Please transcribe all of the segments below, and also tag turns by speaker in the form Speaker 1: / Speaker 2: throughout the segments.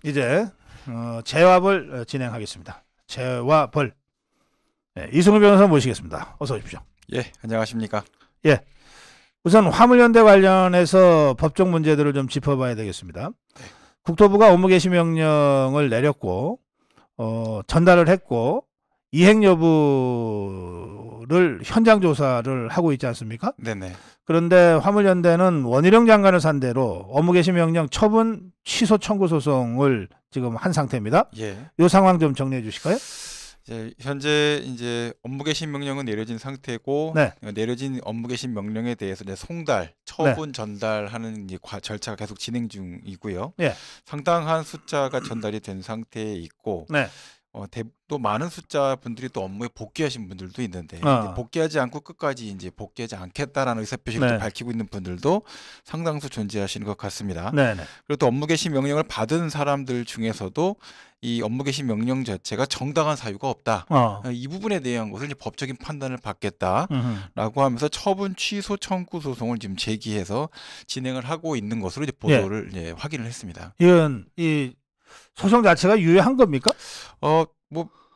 Speaker 1: 이제 재와벌 진행하겠습니다. 재와벌. 네, 이승우 변호사 모시겠습니다. 어서 오십시오.
Speaker 2: 예, 안녕하십니까.
Speaker 1: 예, 우선 화물연대 관련해서 법적 문제들을 좀 짚어봐야 되겠습니다.
Speaker 2: 네.
Speaker 1: 국토부가 업무 개시 명령을 내렸고 전달을 했고 이행 여부를 현장 조사를 하고 있지 않습니까?
Speaker 2: 네네.
Speaker 1: 그런데 화물연대는 원희룡 장관을 상대로 업무 개시 명령 처분 취소 청구 소송을 지금 한 상태입니다.
Speaker 2: 예.
Speaker 1: 이 상황 좀 정리해 주실까요?
Speaker 2: 현재 업무 개시 명령은 내려진 상태고,
Speaker 1: 네.
Speaker 2: 내려진 업무 개시 명령에 대해서 이제 송달, 처분 전달하는 이제 절차가 계속 진행 중이고요.
Speaker 1: 네.
Speaker 2: 상당한 숫자가 전달이 된 상태에 있고,
Speaker 1: 네.
Speaker 2: 또 많은 숫자 분들이 또 업무에 복귀하신 분들도 있는데 이제 복귀하지 않고 끝까지 이제 복귀하지 않겠다라는 의사표시를 또 밝히고 있는 분들도 상당수 존재하시는 것 같습니다.
Speaker 1: 네네.
Speaker 2: 그리고 또 업무 개시 명령을 받은 사람들 중에서도 이 업무 개시 명령 자체가 정당한 사유가 없다. 이 부분에 대한 것을 이제 법적인 판단을 받겠다라고 하면서 처분 취소 청구 소송을 지금 제기해서 진행을 하고 있는 것으로 이제 보도를 이제 확인을 했습니다.
Speaker 1: 이건 이 소송 자체가 유효한 겁니까?
Speaker 2: 뭐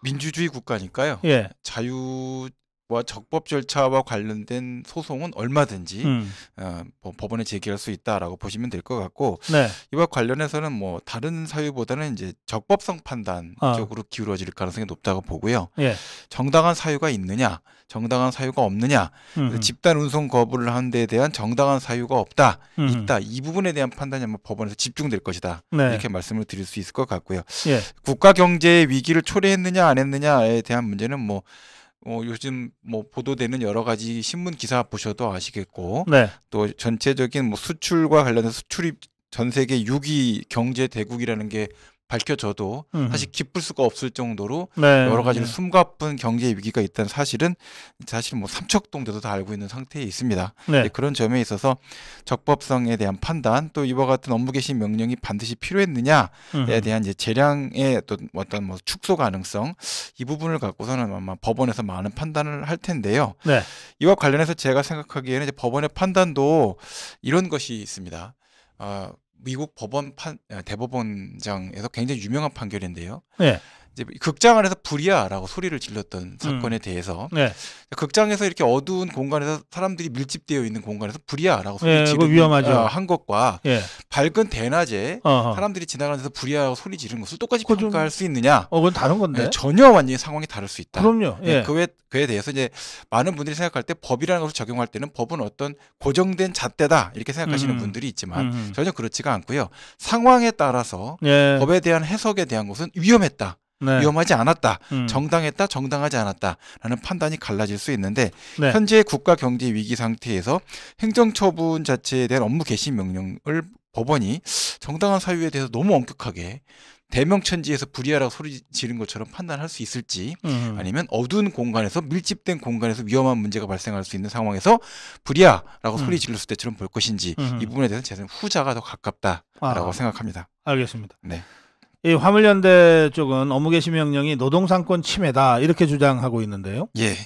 Speaker 2: 민주주의 국가니까요.
Speaker 1: 예.
Speaker 2: 자유와 적법 절차와 관련된 소송은 얼마든지 법원에 제기할 수 있다라고 보시면 될 것 같고,
Speaker 1: 네.
Speaker 2: 이와 관련해서는 뭐 다른 사유보다는 이제 적법성 판단 쪽으로 기울어질 가능성이 높다고 보고요.
Speaker 1: 예.
Speaker 2: 정당한 사유가 있느냐, 정당한 사유가 없느냐, 집단 운송 거부를 한 데에 대한 정당한 사유가 없다, 있다, 이 부분에 대한 판단이 아마 법원에서 집중될 것이다.
Speaker 1: 네.
Speaker 2: 이렇게 말씀을 드릴 수 있을 것 같고요.
Speaker 1: 예.
Speaker 2: 국가 경제의 위기를 초래했느냐 안 했느냐에 대한 문제는 요즘 보도되는 여러 가지 신문 기사 보셔도 아시겠고,
Speaker 1: 네.
Speaker 2: 또 전체적인 수출과 관련해서 수출이 전 세계 6위 경제 대국이라는 게 밝혀져도 사실 기쁠 수가 없을 정도로 여러 가지로 숨가쁜 경제 위기가 있다는 사실은 사실 삼척동 정도 다 알고 있는 상태에 있습니다.
Speaker 1: 네.
Speaker 2: 그런 점에 있어서 적법성에 대한 판단, 또 이와 같은 업무 개시 명령이 반드시 필요했느냐에 대한 이제 재량의 어떤 축소 가능성, 이 부분을 갖고서는 아마 법원에서 많은 판단을 할 텐데요.
Speaker 1: 네.
Speaker 2: 이와 관련해서 제가 생각하기에는 이제 법원의 판단도 이런 것이 있습니다. 미국 대법원장에서 굉장히 유명한 판결인데요.
Speaker 1: 네.
Speaker 2: 이제 극장 안에서 불이야라고 소리를 질렀던 사건에 대해서 극장에서 이렇게 어두운 공간에서 사람들이 밀집되어 있는 공간에서 불이야라고 소리 지르는 한 것과 밝은 대낮에 사람들이 지나가면서 불이야라고 소리 지르는 것을 똑같이 평가할 수 있느냐?
Speaker 1: 그건 다른 건데.
Speaker 2: 전혀 완전히 상황이 다를 수 있다.
Speaker 1: 그럼요.
Speaker 2: 그에 대해서 이제 많은 분들이 생각할 때 법이라는 것을 적용할 때는 법은 어떤 고정된 잣대다 이렇게 생각하시는 분들이 있지만 전혀 그렇지가 않고요. 상황에 따라서 법에 대한 해석에 대한 것은 위험했다. 위험하지 않았다, 정당했다, 정당하지 않았다라는 판단이 갈라질 수 있는데 현재 국가 경제 위기 상태에서 행정처분 자체에 대한 업무 개시 명령을 법원이 정당한 사유에 대해서 너무 엄격하게 대명천지에서 불이야라고 소리 지른 것처럼 판단할 수 있을지, 아니면 어두운 공간에서 밀집된 공간에서 위험한 문제가 발생할 수 있는 상황에서 불이야라고 소리 질렀을 때처럼 볼 것인지, 이 부분에 대해서는 저는 후자가 더 가깝다라고 생각합니다.
Speaker 1: 알겠습니다.
Speaker 2: 네.
Speaker 1: 이 화물연대 쪽은 업무 개시 명령이 노동삼권 침해다 이렇게 주장하고 있는데요.
Speaker 2: 예.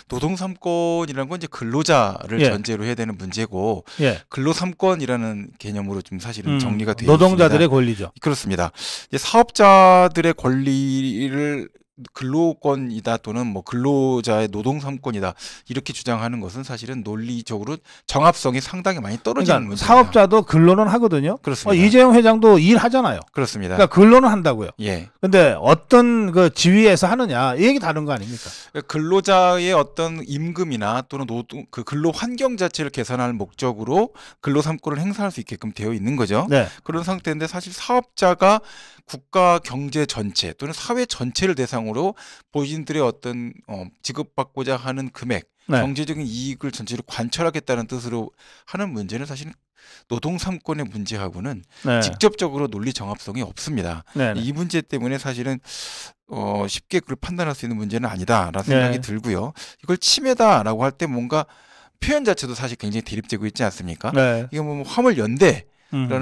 Speaker 2: 노동삼권이라는 건 이제 근로자를 전제로 해야 되는 문제고, 근로삼권이라는 개념으로 좀 사실은 정리가 되어 있습니다.
Speaker 1: 노동자들의 권리죠.
Speaker 2: 그렇습니다. 이제 사업자들의 권리를 근로권이다 또는 근로자의 노동삼권이다 이렇게 주장하는 것은 사실은 논리적으로 정합성이 상당히 많이 떨어지는 문제입니다.
Speaker 1: 사업자도 근로는 하거든요.
Speaker 2: 그렇습니다.
Speaker 1: 이재용 회장도 일하잖아요.
Speaker 2: 그렇습니다.
Speaker 1: 그러니까 근로는 한다고요.
Speaker 2: 예.
Speaker 1: 근데 어떤 그 지위에서 하느냐 이 얘기 다른 거 아닙니까?
Speaker 2: 근로자의 어떤 임금이나 또는 근로 환경 자체를 개선할 목적으로 근로삼권을 행사할 수 있게끔 되어 있는 거죠. 그런 상태인데 사실 사업자가 국가 경제 전체 또는 사회 전체를 대상으로 본인들의 어떤 지급받고자 하는 금액, 경제적인 이익을 전체로 관철하겠다는 뜻으로 하는 문제는 사실 노동 삼권의 문제하고는 직접적으로 논리 정합성이 없습니다. 이 문제 때문에 사실은 쉽게 그걸 판단할 수 있는 문제는 아니다라는 생각이 들고요. 이걸 침해다라고 할 때 뭔가 표현 자체도 사실 굉장히 대립되고 있지 않습니까? 이게 화물연대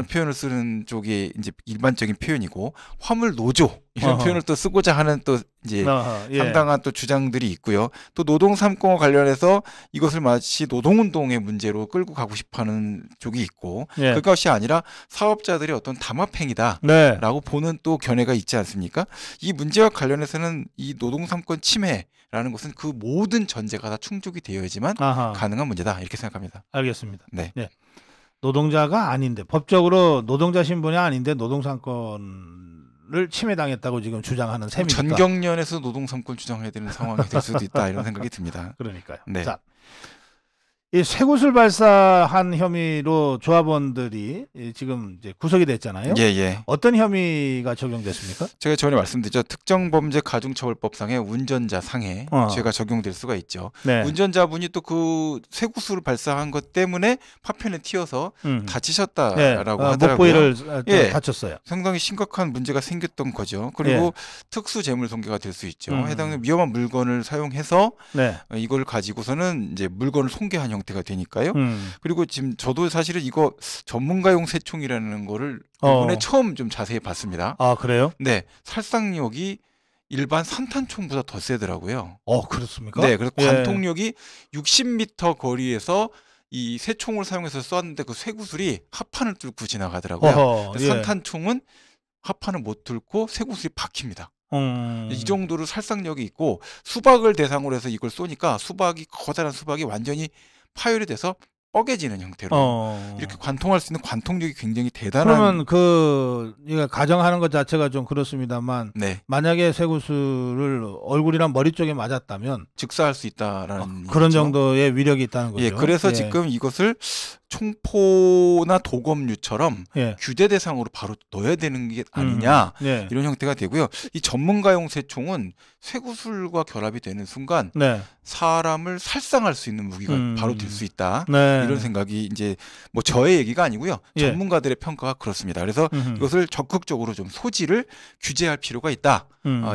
Speaker 2: 표현을 쓰는 쪽이 이제 일반적인 표현이고 화물 노조 이런 표현을 또 쓰고자 하는 또 이제 상당한 또 주장들이 있고요. 또 노동 3공과 관련해서 이것을 마치 노동운동의 문제로 끌고 가고 싶어하는 쪽이 있고 그것이 아니라 사업자들의 어떤 담합행위다라고 보는 또 견해가 있지 않습니까? 이 문제와 관련해서는 이 노동 3권 침해라는 것은 그 모든 전제가 다 충족이 되어야지만 가능한 문제다 이렇게 생각합니다.
Speaker 1: 알겠습니다.
Speaker 2: 네.
Speaker 1: 노동자가 아닌데 법적으로 노동자 신분이 아닌데 노동 3권을 침해당했다고 지금 주장하는 셈입니다.
Speaker 2: 전경련에서 노동 3권 주장해야 되는 상황이 될 수도 있다 이런 생각이 듭니다.
Speaker 1: 그러니까요.
Speaker 2: 네.
Speaker 1: 자, 이 쇠구슬 발사한 혐의로 조합원들이 지금 이제 구속이 됐잖아요. 어떤 혐의가 적용됐습니까?
Speaker 2: 제가 전에 말씀드렸죠. 특정범죄 가중처벌법상의 운전자 상해 죄가 적용될 수가 있죠. 운전자분이 또 그 쇠구슬을 발사한 것 때문에 파편에 튀어서 다치셨다라고 하더라고요.
Speaker 1: 목부위를 다쳤어요.
Speaker 2: 상당히 심각한 문제가 생겼던 거죠. 그리고 특수재물손괴가 될 수 있죠. 해당 위험한 물건을 사용해서 이걸 가지고서는 이제 물건을 손괴한 형태가 되니까요. 그리고 지금 저도 사실은 이거 전문가용 새총이라는 거를 이번에 처음 좀 자세히 봤습니다.
Speaker 1: 아, 그래요?
Speaker 2: 네. 살상력이 일반 산탄총보다 더 세더라고요.
Speaker 1: 그렇습니까?
Speaker 2: 네. 그래서 관통력이 60m 거리에서 이 새총을 사용해서 쐈는데 그 쇠구슬이 합판을 뚫고 지나가더라고요. 산탄총은 합판을 못 뚫고 쇠구슬이 박힙니다. 이 정도로 살상력이 있고 수박을 대상으로 해서 이걸 쏘니까 커다란 수박이 완전히 파열이 돼서 뻐개지는 형태로 이렇게 관통할 수 있는 관통력이 굉장히 대단한.
Speaker 1: 그러면 이거 가정하는 것 자체가 좀 그렇습니다만 만약에 쇠구슬을 얼굴이랑 머리 쪽에 맞았다면
Speaker 2: 즉사할 수 있다라는
Speaker 1: 그런 정도의 위력이 있다는 거죠.
Speaker 2: 그래서 지금 이것을 총포나 도검류처럼 규제 대상으로 바로 넣어야 되는 게 아니냐 이런 형태가 되고요. 이 전문가용 새총은 쇠구슬과 결합이 되는 순간 사람을 살상할 수 있는 무기가 바로 될 수 있다. 이런 생각이 이제 뭐 저의 얘기가 아니고요. 전문가들의 평가가 그렇습니다. 그래서 이것을 적극적으로 좀 소지를 규제할 필요가 있다.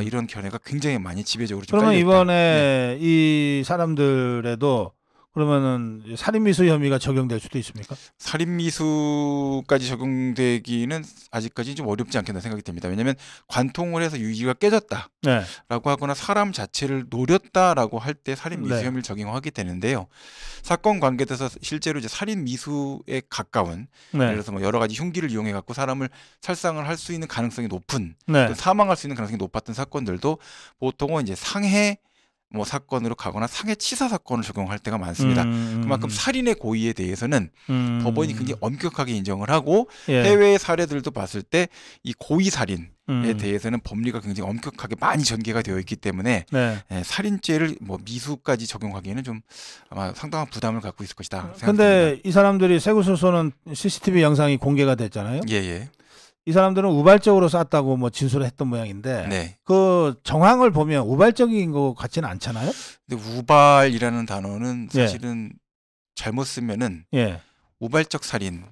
Speaker 2: 이런 견해가 굉장히 많이 지배적으로 좀 깔려 있다.
Speaker 1: 그러면 이번에 이 사람들에도 그러면은 살인미수 혐의가 적용될 수도 있습니까?
Speaker 2: 살인미수까지 적용되기는 아직까지 좀 어렵지 않겠나 생각이 듭니다. 왜냐하면 관통을 해서 유기가 깨졌다라고 하거나 사람 자체를 노렸다라고 할 때 살인미수 혐의를 적용하게 되는데요. 사건 관계에서 실제로 이제 살인미수에 가까운 예를 들어서 뭐 여러 가지 흉기를 이용해 갖고 사람을 살상을 할 수 있는 가능성이 높은 또 사망할 수 있는 가능성이 높았던 사건들도 보통은 이제 상해 사건으로 가거나 상해치사 사건을 적용할 때가 많습니다. 그만큼 살인의 고의에 대해서는 법원이 굉장히 엄격하게 인정을 하고 해외의 사례들도 봤을 때 이 고의 살인에 대해서는 법리가 굉장히 엄격하게 많이 전개가 되어 있기 때문에 살인죄를 미수까지 적용하기에는 좀 아마 상당한 부담을 갖고 있을 것이다.
Speaker 1: 그런데 이 사람들이 쇠구슬 쏘는 CCTV 영상이 공개가 됐잖아요. 이 사람들은 우발적으로 쐈다고 진술을 했던 모양인데 그 정황을 보면 우발적인 것 같지는 않잖아요.
Speaker 2: 근데 우발이라는 단어는 사실은 잘못 쓰면은 우발적 살인.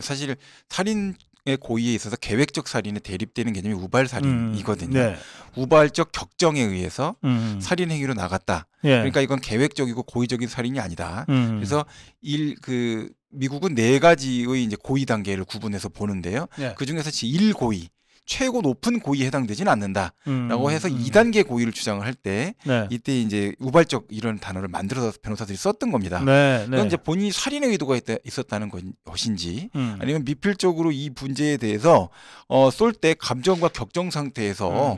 Speaker 2: 사실 살인의 고의에 있어서 계획적 살인에 대립되는 개념이 우발 살인이거든요. 우발적 격정에 의해서 살인 행위로 나갔다. 그러니까 이건 계획적이고 고의적인 살인이 아니다. 그래서 미국은 4가지의 이제 고의 단계를 구분해서 보는데요. 그 중에서 1고의, 최고 높은 고의에 해당되지는 않는다라고 해서 2단계 고의를 주장을 할 때 이때 이제 우발적 이런 단어를 만들어서 변호사들이 썼던 겁니다. 그건 이제 본인이 살인의 의도가 있었다는 것인지 아니면 미필적으로 이 문제에 대해서 쏠 때 감정과 격정 상태에서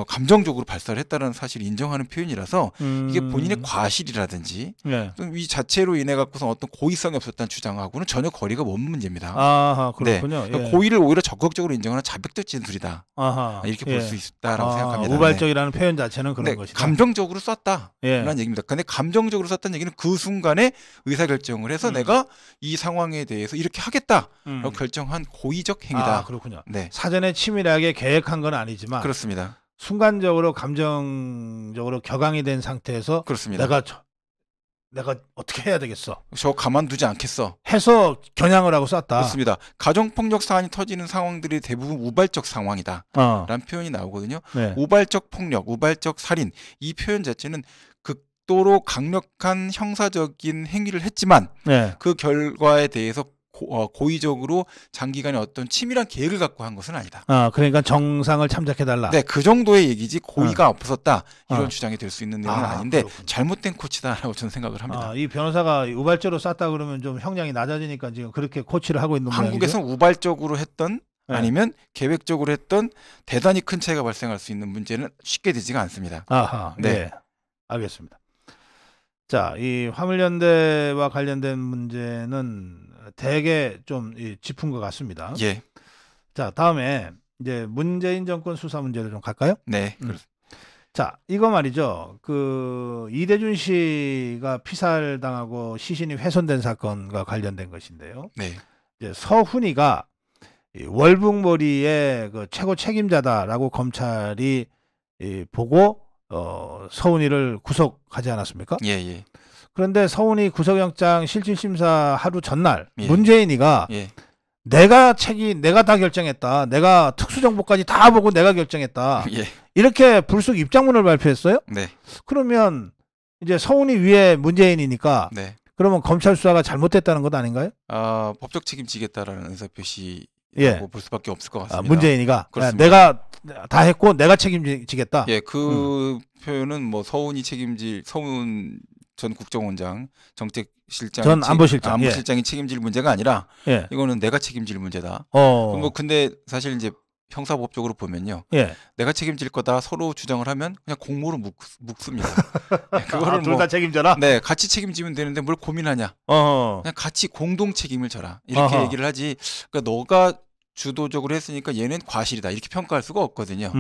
Speaker 2: 감정적으로 발사를 했다는 사실을 인정하는 표현이라서 이게 본인의 과실이라든지 이 자체로 인해 갖고서 어떤 고의성이 없었다는 주장하고는 전혀 거리가 먼 문제입니다.
Speaker 1: 그렇군요.
Speaker 2: 그러니까 고의를 오히려 적극적으로 인정하는 자백적 진술이다. 이렇게 볼 수 있다라고 생각합니다.
Speaker 1: 우발적이라는 표현 자체는 그런 것이다.
Speaker 2: 감정적으로 썼다라는 얘기입니다. 근데 감정적으로 썼다는 얘기는 그 순간에 의사결정을 해서 내가 이 상황에 대해서 이렇게 하겠다라고 결정한 고의적 행위다.
Speaker 1: 그렇군요. 사전에 치밀하게 계획한 건 아니지만
Speaker 2: 그렇습니다.
Speaker 1: 순간적으로 감정적으로 격앙이 된 상태에서
Speaker 2: 그렇습니다.
Speaker 1: 내가 어떻게 해야 되겠어?
Speaker 2: 저 가만두지 않겠어.
Speaker 1: 해서 겨냥을 하고 쐈다.
Speaker 2: 그렇습니다. 가정폭력 사안이 터지는 상황들이 대부분 우발적 상황이다. 라는 표현이 나오거든요. 우발적 폭력, 우발적 살인 이 표현 자체는 극도로 강력한 형사적인 행위를 했지만 그 결과에 대해서 고의적으로 장기간의 어떤 치밀한 계획을 갖고 한 것은 아니다.
Speaker 1: 그러니까 정상을 참작해달라.
Speaker 2: 네, 그 정도의 얘기지 고의가 없었다 이런 주장이 될 수 있는 내용은 아닌데 그렇군요. 잘못된 코치다라고 저는 생각을 합니다.
Speaker 1: 이 변호사가 우발적으로 쐈다 그러면 좀 형량이 낮아지니까 지금 그렇게 코치를 하고 있는 모양이죠?
Speaker 2: 한국에서는 우발적으로 했던 아니면 계획적으로 했던 대단히 큰 차이가 발생할 수 있는 문제는 쉽게 되지가 않습니다.
Speaker 1: 네. 알겠습니다. 자, 이 화물연대와 관련된 문제는 되게 좀 짚은 것 같습니다.
Speaker 2: 예.
Speaker 1: 자, 다음에 이제 문재인 정권 수사 문제를 좀 갈까요?
Speaker 2: 네.
Speaker 1: 자, 이거 말이죠. 이대준 씨가 피살당하고 시신이 훼손된 사건과 관련된 것인데요.
Speaker 2: 네.
Speaker 1: 이제 서훈이가 월북몰이의 최고 책임자다라고 검찰이 보고 서훈이를 구속하지 않았습니까?
Speaker 2: 예.
Speaker 1: 그런데 서훈이 구속영장 실질심사 하루 전날 문재인이가 내가 다 결정했다. 내가 특수정보까지 다 보고 내가 결정했다. 이렇게 불쑥 입장문을 발표했어요.
Speaker 2: 네.
Speaker 1: 그러면 이제 서훈이 위에 문재인이니까 그러면 검찰 수사가 잘못됐다는 것 아닌가요?
Speaker 2: 법적 책임지겠다라는 의사표시라고 볼 수밖에 없을 것 같습니다.
Speaker 1: 문재인이가 내가 다 했고 내가 책임지겠다.
Speaker 2: 그 표현은 뭐 서훈이 책임질 서훈 전 국정원장 정책실장
Speaker 1: 전 안보실장이
Speaker 2: 책임질 문제가 아니라 이거는 내가 책임질 문제다. 근데 사실 이제 형사법적으로 보면요. 내가 책임질 거다 서로 주장을 하면 그냥 공모로 묶습니다.
Speaker 1: 그거를 둘 다 책임져라?
Speaker 2: 네, 같이 책임지면 되는데 뭘 고민하냐. 그냥 같이 공동 책임을 져라. 이렇게 얘기를 하지. 그러니까 너가 주도적으로 했으니까 얘는 과실이다. 이렇게 평가할 수가 없거든요.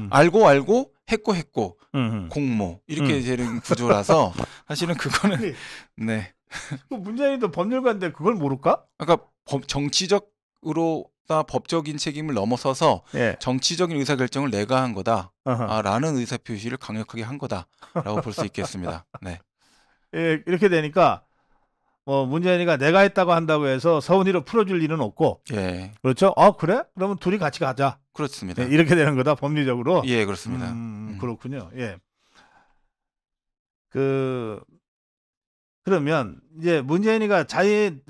Speaker 2: 알고 했고 공모 이렇게 되는 구조라서 사실은 그거는
Speaker 1: 문재인도 법률가인데 그걸 모를까?
Speaker 2: 그러니까 정치적으로 법적인 책임을 넘어서서 정치적인 의사결정을 내가 한 거다라는 의사표시를 강력하게 한 거다라고 볼 수 있겠습니다. 네.
Speaker 1: 이렇게 되니까 문재인이가 내가 했다고 한다고 해서 서훈이를 풀어줄 일은 없고 그렇죠? 그래? 그러면 둘이 같이 가자.
Speaker 2: 그렇습니다.
Speaker 1: 이렇게 되는 거다 법리적으로.
Speaker 2: 예, 그렇습니다.
Speaker 1: 그렇군요. 그러면 이제 문재인이가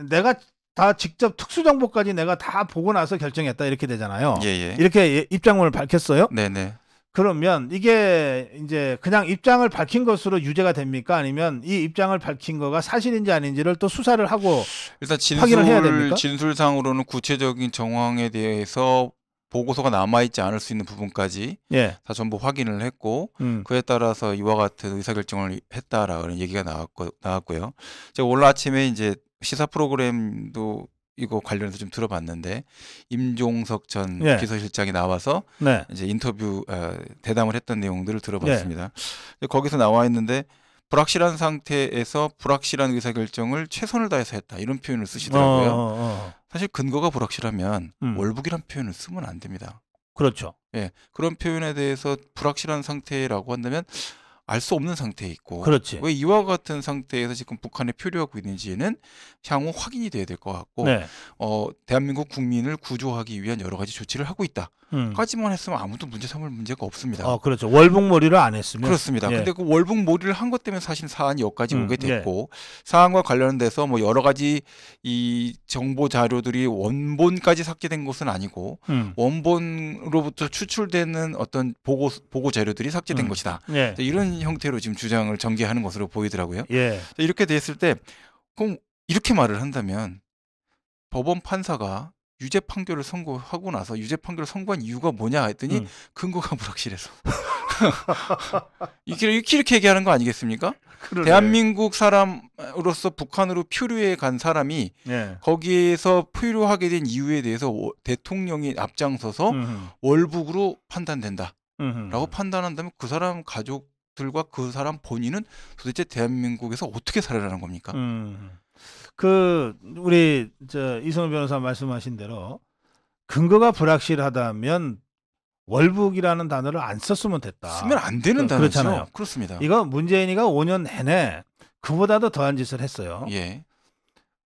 Speaker 1: 내가 다 직접 특수정보까지 내가 다 보고 나서 결정했다 이렇게 되잖아요. 이렇게 입장문을 밝혔어요.
Speaker 2: 네네.
Speaker 1: 그러면 이게 이제 그냥 입장을 밝힌 것으로 유죄가 됩니까? 아니면 이 입장을 밝힌 거가 사실인지 아닌지를 또 수사를 하고
Speaker 2: 일단
Speaker 1: 확인을 해야 됩니까?
Speaker 2: 진술상으로는 구체적인 정황에 대해서 보고서가 남아있지 않을 수 있는 부분까지 다 전부 확인을 했고 그에 따라서 이와 같은 의사결정을 했다라는 얘기가 나왔고요. 제가 오늘 아침에 이제 시사 프로그램도 이거 관련해서 좀 들어봤는데 임종석 전 비서실장이 나와서 이제 인터뷰 대담을 했던 내용들을 들어봤습니다. 거기서 나와 있는데 불확실한 상태에서 불확실한 의사결정을 최선을 다해서 했다 이런 표현을 쓰시더라고요. 사실 근거가 불확실하면 월북이란 표현을 쓰면 안 됩니다.
Speaker 1: 그렇죠.
Speaker 2: 그런 표현에 대해서 불확실한 상태라고 한다면 알 수 없는 상태에 있고
Speaker 1: 그렇지.
Speaker 2: 왜 이와 같은 상태에서 지금 북한에 표류하고 있는지는 향후 확인이 돼야 될 것 같고 대한민국 국민을 구조하기 위한 여러 가지 조치를 하고 있다. 까지만 했으면 아무도 문제 삼을 문제가 없습니다.
Speaker 1: 그렇죠. 월북몰이를 안 했으면.
Speaker 2: 그렇습니다. 근데 그 월북몰이를 한 것 때문에 사실 사안이 여기까지 오게 됐고 사안과 관련돼서 뭐 여러 가지 이 정보 자료들이 원본까지 삭제된 것은 아니고 원본으로부터 추출되는 어떤 보고 자료들이 삭제된 것이다. 이런 형태로 지금 주장을 전개하는 것으로 보이더라고요. 이렇게 됐을 때 그럼 이렇게 말을 한다면 법원 판사가 유죄 판결을 선고하고 나서 유죄 판결을 선고한 이유가 뭐냐 했더니 근거가 불확실해서 이렇게 얘기하는 거 아니겠습니까? 그러네. 대한민국 사람으로서 북한으로 표류해 간 사람이 거기에서 표류하게 된 이유에 대해서 대통령이 앞장서서 월북으로 판단된다라고 판단한다면 그 사람 가족들과 그 사람 본인은 도대체 대한민국에서 어떻게 살아라는 겁니까?
Speaker 1: 우리 이성훈 변호사 말씀하신 대로 근거가 불확실하다면 월북이라는 단어를 안 썼으면 됐다.
Speaker 2: 쓰면 안 되는 단어죠.
Speaker 1: 그렇잖아요.
Speaker 2: 그렇습니다.
Speaker 1: 이거 문재인이가 5년 내내 그보다도 더한 짓을 했어요.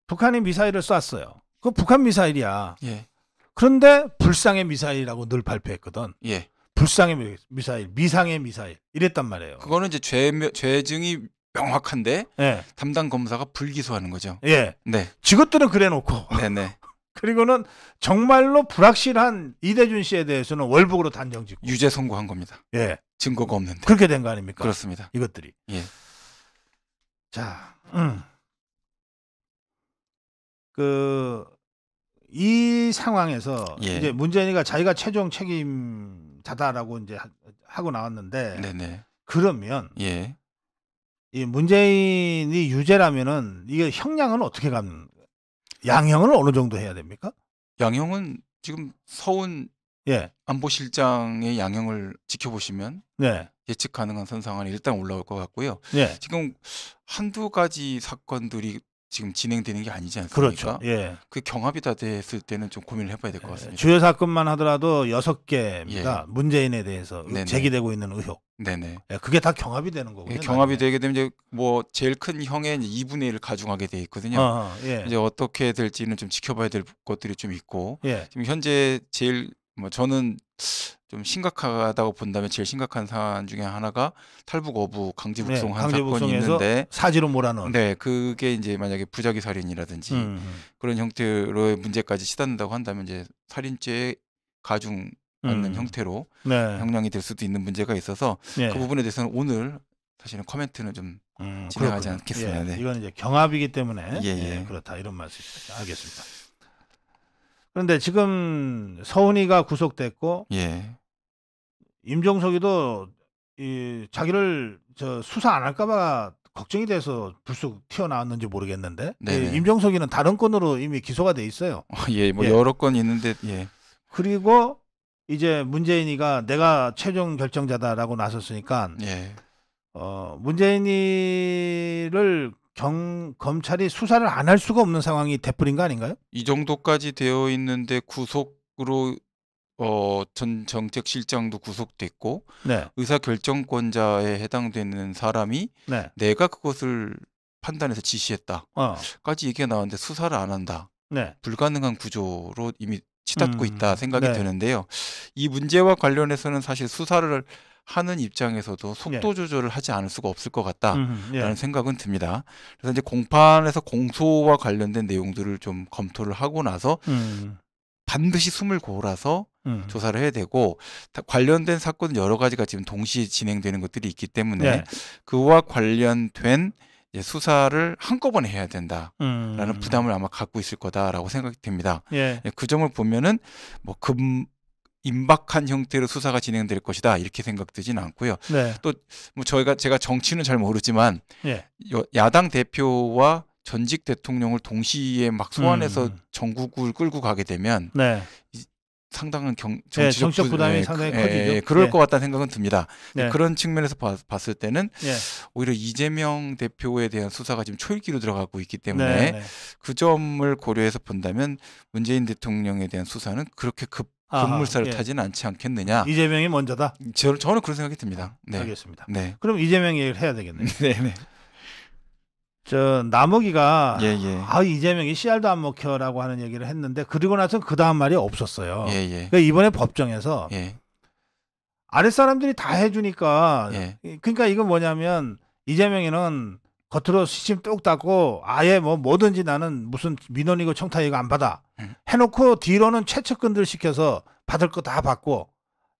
Speaker 1: 북한이 미사일을 쐈어요. 그거 북한 미사일이야. 그런데 불상의 미사일이라고 늘 발표했거든. 불상의 미사일, 미상의 미사일 이랬단 말이에요.
Speaker 2: 그거는 이제 죄증이 명확한데 담당 검사가 불기소하는 거죠.
Speaker 1: 네. 지것들은 그래놓고.
Speaker 2: 네네.
Speaker 1: 그리고는 정말로 불확실한 이대준 씨에 대해서는 월북으로 단정짓고
Speaker 2: 유죄 선고한 겁니다. 증거가 없는데.
Speaker 1: 그렇게 된 거 아닙니까?
Speaker 2: 그렇습니다.
Speaker 1: 이것들이.
Speaker 2: 자,
Speaker 1: 이 상황에서 이제 문재인이가 자기가 최종 책임자다라고 이제 하고 나왔는데, 그러면 이 문재인이 유죄라면은 이게 형량은 어떻게 가는? 양형을 어느 정도 해야 됩니까?
Speaker 2: 양형은 지금 서훈 안보실장의 양형을 지켜보시면 예측 가능한 선상 안에 일단 올라올 것 같고요. 지금 한두 가지 사건들이 지금 진행되는 게 아니지 않습니까?
Speaker 1: 그렇죠.
Speaker 2: 그 경합이 다 됐을 때는 좀 고민을 해봐야 될 것 같습니다.
Speaker 1: 주요 사건만 하더라도 6개입니다. 문재인에 대해서 제기되고 있는 의혹. 그게 다 경합이 되는 거고요.
Speaker 2: 경합이 되게 되면 이제 뭐 제일 큰 형의 2분의 1을 가중하게 돼 있거든요. 이제 어떻게 될지는 좀 지켜봐야 될 것들이 좀 있고, 지금 현재 제일 뭐 저는 좀 심각하다고 본다면 제일 심각한 사안 중에 하나가 탈북 어부 강제북송한 사건이 있는데
Speaker 1: 사지로 몰아넣은.
Speaker 2: 그게 이제 만약에 부작위 살인이라든지 그런 형태로의 문제까지 치닫는다고 한다면 이제 살인죄 가중 받는 형태로 형량이 될 수도 있는 문제가 있어서 그 부분에 대해서는 오늘 사실은 코멘트는 좀 진행하지 않겠습니다.
Speaker 1: 이건 이제 경합이기 때문에 그렇다 이런 말씀입니다. 알겠습니다. 그런데 지금 서훈이가 구속됐고 임종석이도 자기를 수사 안 할까봐 걱정이 돼서 불쑥 튀어나왔는지 모르겠는데 임종석이는 다른 건으로 이미 기소가 돼 있어요.
Speaker 2: 뭐 여러 건 있는데
Speaker 1: 그리고 이제 문재인이가 내가 최종 결정자다라고 나섰으니까 문재인이를 검찰이 수사를 안 할 수가 없는 상황이 돼버린 거 아닌가요?
Speaker 2: 이 정도까지 되어 있는데 구속으로 전 정책실장도 구속됐고 의사결정권자에 해당되는 사람이 내가 그것을 판단해서 지시했다까지 얘기가 나왔는데 수사를 안 한다. 불가능한 구조로 이미 치닫고 있다 생각이 드는데요. 이 문제와 관련해서는 사실 수사를 하는 입장에서도 속도 조절을 하지 않을 수가 없을 것 같다라는 생각은 듭니다. 그래서 이제 공판에서 공소와 관련된 내용들을 좀 검토를 하고 나서 반드시 숨을 고라서 조사를 해야 되고, 관련된 사건은 여러 가지가 지금 동시에 진행되는 것들이 있기 때문에 그와 관련된 수사를 한꺼번에 해야 된다라는 부담을 아마 갖고 있을 거다라고 생각이 됩니다. 그 점을 보면은 뭐 임박한 형태로 수사가 진행될 것이다 이렇게 생각되지는 않고요. 또 뭐 제가 정치는 잘 모르지만 야당 대표와 전직 대통령을 동시에 막 소환해서 전국을 끌고 가게 되면 상당한
Speaker 1: 정치적 부담이 상당히 커지죠.
Speaker 2: 그럴 것 같다는 생각은 듭니다. 그런 측면에서 봤을 때는 오히려 이재명 대표에 대한 수사가 지금 초읽기로 들어가고 있기 때문에 그 점을 고려해서 본다면 문재인 대통령에 대한 수사는 그렇게 급물살을 타지는 않지 않겠느냐.
Speaker 1: 이재명이 먼저다?
Speaker 2: 저는 그런 생각이 듭니다.
Speaker 1: 알겠습니다. 그럼 이재명 얘기를 해야 되겠네요. 남욱이가 이재명이 씨알도 안 먹혀라고 하는 얘기를 했는데, 그리고 나서 그 다음 말이 없었어요. 그러니까 이번에 법정에서 아랫사람들이 다 해주니까 그러니까 이건 뭐냐면 이재명이는 겉으로 시침 뚝 닦고 아예 뭐든지 나는 무슨 민원이고 청탁이고 안 받아 해놓고 뒤로는 최측근들 시켜서 받을 거 다 받고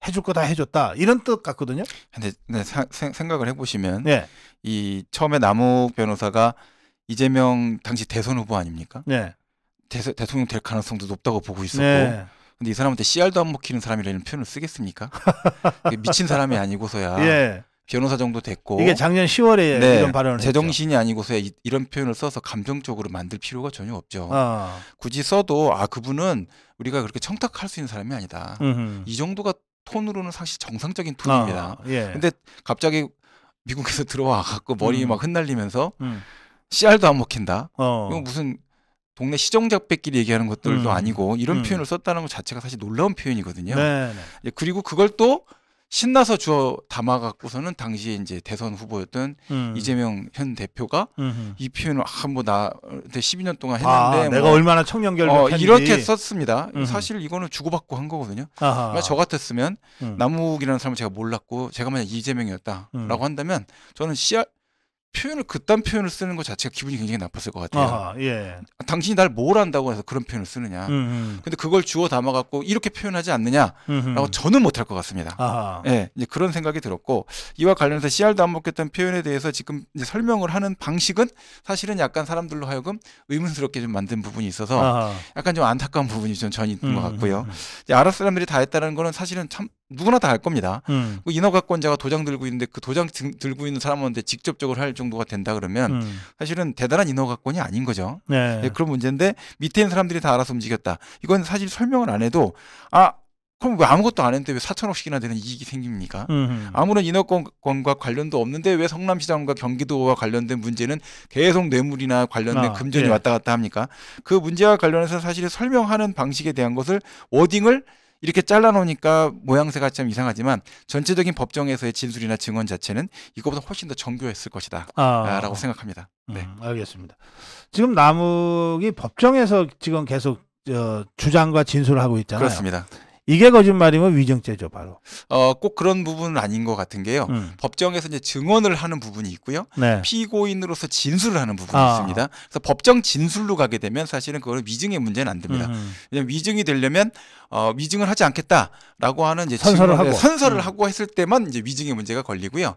Speaker 1: 해줄 거 다 해줬다 이런 뜻 같거든요.
Speaker 2: 근데 생각을 해보시면 이 처음에 남욱 변호사가 이재명 당시 대선 후보 아닙니까? 대통령 될 가능성도 높다고 보고 있었고, 근데 이 사람한테 씨알도 안 먹히는 사람이라는 표현을 쓰겠습니까? 미친 사람이 아니고서야 변호사 정도 됐고,
Speaker 1: 이게 작년 10월에 이런 발언을 했죠.
Speaker 2: 제정신이 아니고서야 이런 표현을 써서 감정적으로 만들 필요가 전혀 없죠. 굳이 써도 그분은 우리가 그렇게 청탁할 수 있는 사람이 아니다. 이 정도가 톤으로는 사실 정상적인 톤입니다. 근데 갑자기 미국에서 들어와 갖고 머리 막 흩날리면서 씨알도 안 먹힌다. 이거 무슨 동네 시정작배끼리 얘기하는 것들도 아니고 이런 표현을 썼다는 것 자체가 사실 놀라운 표현이거든요. 그리고 그걸 또 신나서 주워 담아갖고서는 당시에 이제 대선 후보였던 이재명 현 대표가 이 표현을 나 12년 동안 했는데
Speaker 1: 내가 얼마나 청렴결백했는지
Speaker 2: 이렇게 썼습니다. 사실 이거는 주고받고 한 거거든요. 저 같았으면 남욱이라는 사람을 제가 몰랐고 제가 만약 이재명이었다라고 한다면 저는 그딴 표현을 쓰는 것 자체가 기분이 굉장히 나빴을 것 같아요.
Speaker 1: 아하, 예.
Speaker 2: 당신이 날 뭘 안다고 해서 그런 표현을 쓰느냐. 근데 그걸 주워 담아갖고 이렇게 표현하지 않느냐라고 저는 못할 것 같습니다. 아하. 예, 이제 그런 생각이 들었고 이와 관련해서 씨알도 안 먹겠다는 표현에 대해서 지금 이제 설명을 하는 방식은 사실은 약간 사람들로 하여금 의문스럽게 좀 만든 부분이 있어서 아하. 약간 좀 안타까운 부분이 좀 전이 있는 것 같고요. 이제 아랍 사람들이 다 했다는 거는 사실은 참 누구나 다 할 겁니다. 인허가권자가 도장 들고 있는데 그 도장 들고 있는 사람한테 직접적으로 할 정도가 된다 그러면 사실은 대단한 인허가권이 아닌 거죠. 네. 네, 그런 문제인데 밑에 있는 사람들이 다 알아서 움직였다. 이건 사실 설명을 안 해도 그럼 왜 아무것도 안 했는데 왜 4천억씩이나 되는 이익이 생깁니까? 아무런 인허가권과 관련도 없는데 왜 성남시장과 경기도와 관련된 문제는 계속 뇌물이나 관련된 금전이 왔다 갔다 합니까? 그 문제와 관련해서 사실 설명하는 방식에 대한 것을 워딩을 이렇게 잘라놓으니까 모양새가 좀 이상하지만 전체적인 법정에서의 진술이나 증언 자체는 이거보다 훨씬 더 정교했을 것이다 라고 생각합니다. 네.
Speaker 1: 알겠습니다. 지금 남욱이 법정에서 지금 계속 주장과 진술을 하고 있잖아요.
Speaker 2: 그렇습니다.
Speaker 1: 이게 거짓말이면 위증죄죠, 바로.
Speaker 2: 꼭 그런 부분은 아닌 것 같은 게요. 법정에서 이제 증언을 하는 부분이 있고요. 네. 피고인으로서 진술을 하는 부분이 있습니다. 그래서 법정 진술로 가게 되면 사실은 그거는 위증의 문제는 안 됩니다. 왜냐하면 위증이 되려면 위증을 하지 않겠다라고 하는 이제 선서를 하고 했을 때만 이제 위증의 문제가 걸리고요.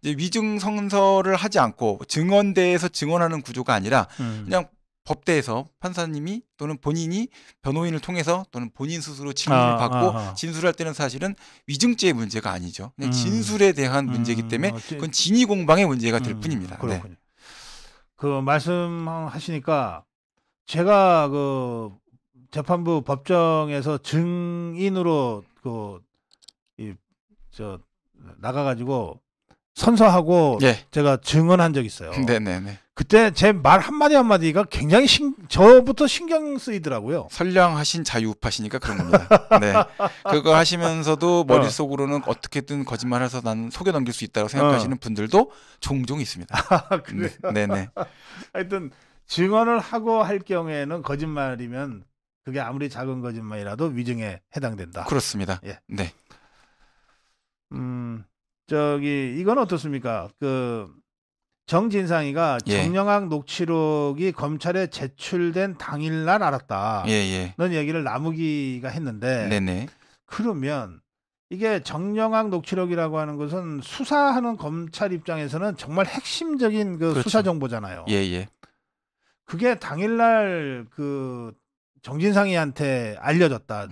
Speaker 2: 이제 위증 선서를 하지 않고 증언대에서 증언하는 구조가 아니라 그냥 법대에서 판사님이 또는 본인이 변호인을 통해서 또는 본인 스스로 질문을 받고 진술할 때는 사실은 위증죄의 문제가 아니죠. 그냥 진술에 대한 문제이기 때문에 그건 진위 공방의 문제가 될 뿐입니다.
Speaker 1: 그렇군요. 네. 그 말씀하시니까 제가 그 재판부 법정에서 증인으로 나가가지고 선서하고 제가 증언한 적 있어요.
Speaker 2: 네네네.
Speaker 1: 그때 제 말 한마디가 굉장히 저부터 신경 쓰이더라고요.
Speaker 2: 선량하신 자유우파시니까 그런 겁니다. 네. 그거 하시면서도 머릿속으로는 어떻게든 거짓말해서 난 속여 넘길 수 있다고 생각하시는 분들도 종종 있습니다.
Speaker 1: 그래요?
Speaker 2: 네네.
Speaker 1: 하여튼 증언을 하고 할 경우에는 거짓말이면 그게 아무리 작은 거짓말이라도 위증에 해당된다.
Speaker 2: 그렇습니다.
Speaker 1: 예.
Speaker 2: 네.
Speaker 1: 이건 어떻습니까? 정진상이가 정영학 녹취록이 검찰에 제출된 당일날 알았다는 얘기를 남욱이가 했는데
Speaker 2: 네네.
Speaker 1: 그러면 이게 정영학 녹취록이라고 하는 것은 수사하는 검찰 입장에서는 정말 핵심적인 그렇죠. 수사 정보잖아요.
Speaker 2: 예예.
Speaker 1: 그게 당일날 정진상이한테 알려졌다.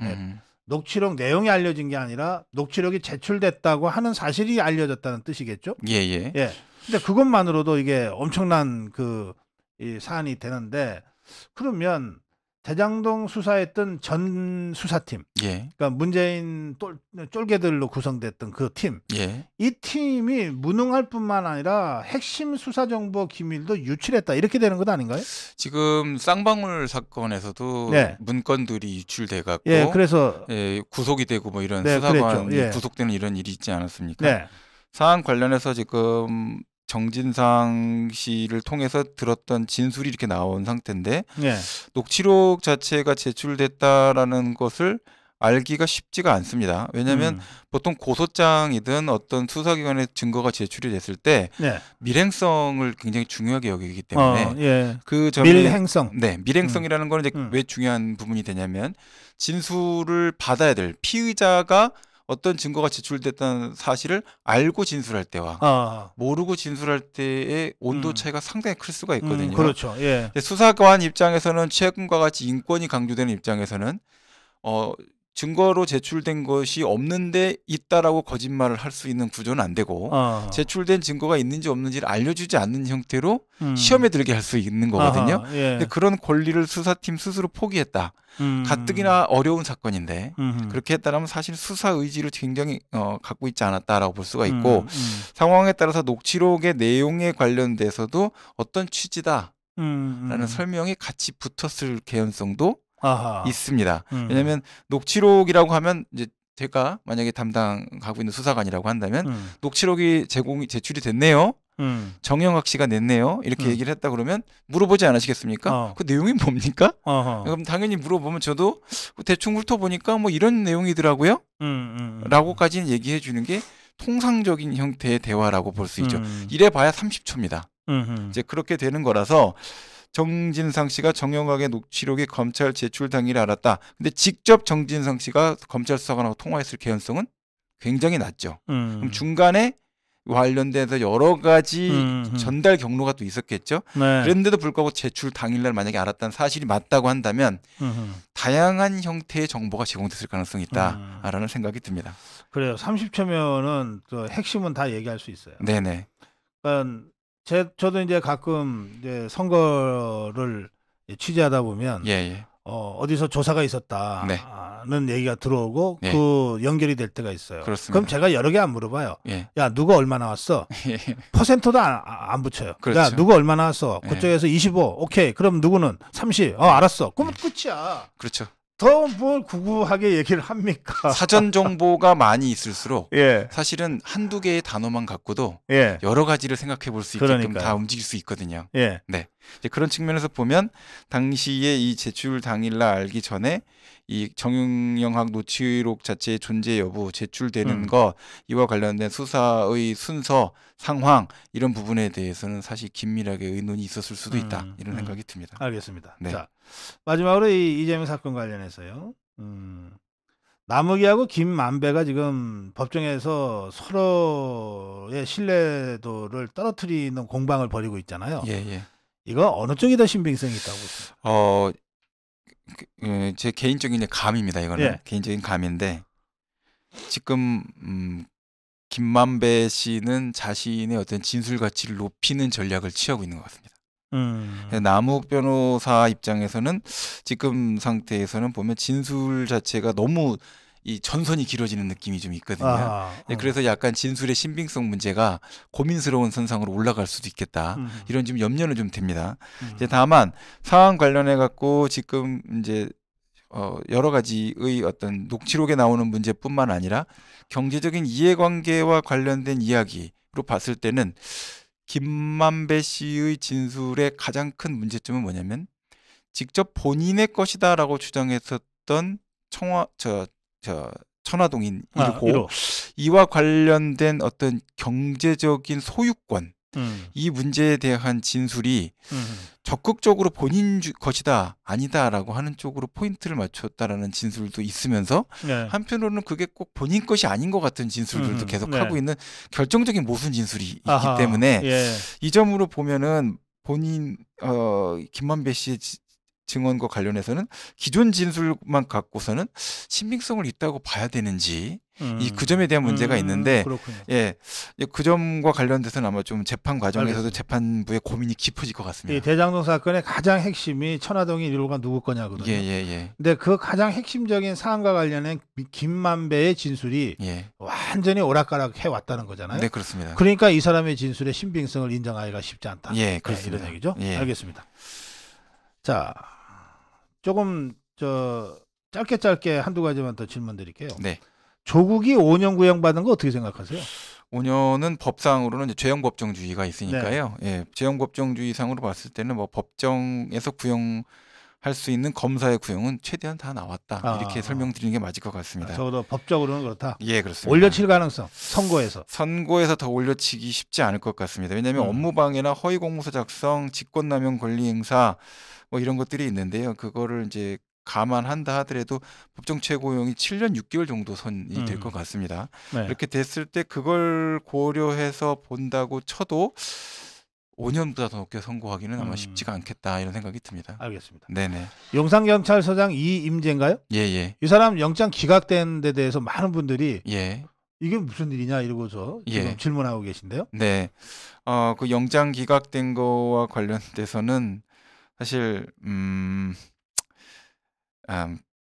Speaker 1: 녹취록 내용이 알려진 게 아니라 녹취록이 제출됐다고 하는 사실이 알려졌다는 뜻이겠죠?
Speaker 2: 예예.
Speaker 1: 예. 근데 그것만으로도 이게 엄청난 이 사안이 되는데 그러면 대장동 수사했던 전 수사팀, 그러니까 문재인 쫄개들로 구성됐던 그 팀, 이 팀이 무능할 뿐만 아니라 핵심 수사 정보 기밀도 유출했다 이렇게 되는 것 아닌가요?
Speaker 2: 지금 쌍방울 사건에서도 문건들이 유출돼갖고, 그래서 구속이 되고 뭐 이런 수사관이 구속되는 이런 일이 있지 않았습니까? 사안 관련해서 지금 정진상 씨를 통해서 들었던 진술이 이렇게 나온 상태인데 녹취록 자체가 제출됐다라는 것을 알기가 쉽지가 않습니다. 왜냐하면 보통 고소장이든 어떤 수사기관의 증거가 제출이 됐을 때 밀행성을 굉장히 중요하게 여기기 때문에 그 점이
Speaker 1: 밀행성.
Speaker 2: 밀행성이라는 거는 이제 왜 중요한 부분이 되냐면 진술을 받아야 될 피의자가 어떤 증거가 제출됐다는 사실을 알고 진술할 때와 모르고 진술할 때의 온도 차이가 상당히 클 수가 있거든요.
Speaker 1: 그렇죠.
Speaker 2: 수사관 입장에서는 최근과 같이 인권이 강조되는 입장에서는 증거로 제출된 것이 없는데 있다라고 거짓말을 할 수 있는 구조는 안 되고 제출된 증거가 있는지 없는지를 알려주지 않는 형태로 시험에 들게 할 수 있는 거거든요. 근데 그런 권리를 수사팀 스스로 포기했다. 가뜩이나 어려운 사건인데 그렇게 했다면 사실 수사 의지를 굉장히 갖고 있지 않았다라고 볼 수가 있고 상황에 따라서 녹취록의 내용에 관련돼서도 어떤 취지다라는 설명이 같이 붙었을 개연성도 있습니다. 왜냐하면 녹취록이라고 하면 이제 제가 만약에 담당하고 있는 수사관이라고 한다면 녹취록이 제출이 됐네요. 정영학 씨가 냈네요. 이렇게 얘기를 했다 그러면 물어보지 않으시겠습니까? 그 내용이 뭡니까? 그럼 당연히 물어보면 저도 대충 훑어보니까 뭐 이런 내용이더라고요. 라고까지는 얘기해 주는 게 통상적인 형태의 대화라고 볼 수 있죠. 이래봐야 30초입니다. 이제 그렇게 되는 거라서 정진상 씨가 정영학의 녹취록이 검찰 제출 당일에 알았다. 근데 직접 정진상 씨가 검찰 수사관하고 통화했을 개연성은 굉장히 낮죠. 그럼 중간에 관련돼서 여러 가지 전달 경로가 또 있었겠죠. 네. 그런데도 불구하고 제출 당일날 만약에 알았다는 사실이 맞다고 한다면 다양한 형태의 정보가 제공됐을 가능성이 있다라는 생각이 듭니다.
Speaker 1: 그래요. 30초면은 그 핵심은 다 얘기할 수 있어요.
Speaker 2: 네네.
Speaker 1: 그러니까 저도 이제 가끔 이제 선거를 취재하다 보면 어디서 조사가 있었다는 얘기가 들어오고 그 연결이 될 때가 있어요.
Speaker 2: 그렇습니다.
Speaker 1: 그럼 제가 여러 개 안 물어봐요. 야, 누가 얼마 나왔어? 퍼센트도 안 붙여요.
Speaker 2: 그렇죠.
Speaker 1: 야, 누가 얼마 나왔어? 그쪽에서 25. 오케이. 그럼 누구는 30. 알았어. 그러면 끝이야.
Speaker 2: 그렇죠.
Speaker 1: 더 뭘 구구하게 얘기를 합니까?
Speaker 2: 사전 정보가 많이 있을수록 사실은 한두 개의 단어만 갖고도 여러 가지를 생각해 볼 수 있게끔 다 움직일 수 있거든요. 네. 이제 그런 측면에서 보면 당시에 이 제출 당일날 알기 전에 이 정영학 녹취록 자체의 존재 여부, 제출되는 거, 이와 관련된 수사의 순서, 상황 이런 부분에 대해서는 사실 긴밀하게 의논이 있었을 수도 있다 이런 생각이 듭니다.
Speaker 1: 알겠습니다. 네. 자, 마지막으로 이 이재명 사건 관련해서요. 남욱이하고 김만배가 지금 법정에서 서로의 신뢰도를 떨어뜨리는 공방을 벌이고 있잖아요. 이거 어느 쪽이 더 신빙성이 있다고 보세요?
Speaker 2: 제 개인적인 감입니다. 이거는 개인적인 감인데 지금 김만배 씨는 자신의 어떤 진술 가치를 높이는 전략을 취하고 있는 것 같습니다. 남욱 변호사 입장에서는 지금 상태에서는 보면 진술 자체가 너무 이 전선이 길어지는 느낌이 좀 있거든요. 그래서 약간 진술의 신빙성 문제가 고민스러운 선상으로 올라갈 수도 있겠다. 이런 좀 염려는 좀 됩니다. 이제 다만 사안 관련해 갖고 지금 이제 여러 가지의 어떤 녹취록에 나오는 문제뿐만 아니라 경제적인 이해관계와 관련된 이야기로 봤을 때는 김만배 씨의 진술의 가장 큰 문제점은 뭐냐면 직접 본인의 것이다라고 주장했었던 천화동인 1호 이와 관련된 어떤 경제적인 소유권 이 문제에 대한 진술이 적극적으로 본인 것이다 아니다라고 하는 쪽으로 포인트를 맞췄다라는 진술도 있으면서 한편으로는 그게 꼭 본인 것이 아닌 것 같은 진술들도 계속 하고 있는 결정적인 모순 진술이 있기 때문에 이 점으로 보면은 본인 김만배 씨의 증언과 관련해서는 기존 진술만 갖고서는 신빙성을 있다고 봐야 되는지 그 점에 대한 문제가 있는데 그 점과 관련돼서는 아마 좀 재판 과정에서도 재판부의 고민이 깊어질 것 같습니다.
Speaker 1: 이 대장동 사건의 가장 핵심이 천화동인 1호가 누구 거냐거든요. 근데 그 가장 핵심적인 사안과 관련된 김만배의 진술이 완전히 오락가락 해왔다는 거잖아요.
Speaker 2: 네, 그렇습니다.
Speaker 1: 그러니까 이 사람의 진술의 신빙성을 인정하기가 쉽지 않다.
Speaker 2: 그렇습니다.
Speaker 1: 이런 얘기죠. 알겠습니다. 자, 조금 짧게 한두 가지만 더 질문 드릴게요. 조국이 5년 구형받은 거 어떻게 생각하세요?
Speaker 2: 5년은 법상으로는 이제 죄형 법정주의가 있으니까요. 죄형 법정주의상으로 봤을 때는 뭐 법정에서 구형할 수 있는 검사의 구형은 최대한 다 나왔다. 이렇게 설명드리는 게 맞을 것 같습니다.
Speaker 1: 적어도 법적으로는 그렇다.
Speaker 2: 그렇습니다.
Speaker 1: 올려칠 가능성,
Speaker 2: 선고에서 더 올려치기 쉽지 않을 것 같습니다. 왜냐하면 업무방해나 허위공문서 작성, 직권남용 권리행사 뭐 이런 것들이 있는데요. 그거를 이제 감안한다 하더라도 법정 최고형이 7년 6개월 정도 선이 될 것 같습니다. 이렇게 됐을 때 그걸 고려해서 본다고 쳐도 5년보다 더 높게 선고하기는 아마 쉽지가 않겠다 이런 생각이 듭니다.
Speaker 1: 알겠습니다.
Speaker 2: 네네.
Speaker 1: 용산경찰서장 이임재인가요? 이 사람 영장 기각된 데 대해서 많은 분들이 이게 무슨 일이냐 이러고서 지금 질문하고 계신데요.
Speaker 2: 그 영장 기각된 거와 관련돼서는 사실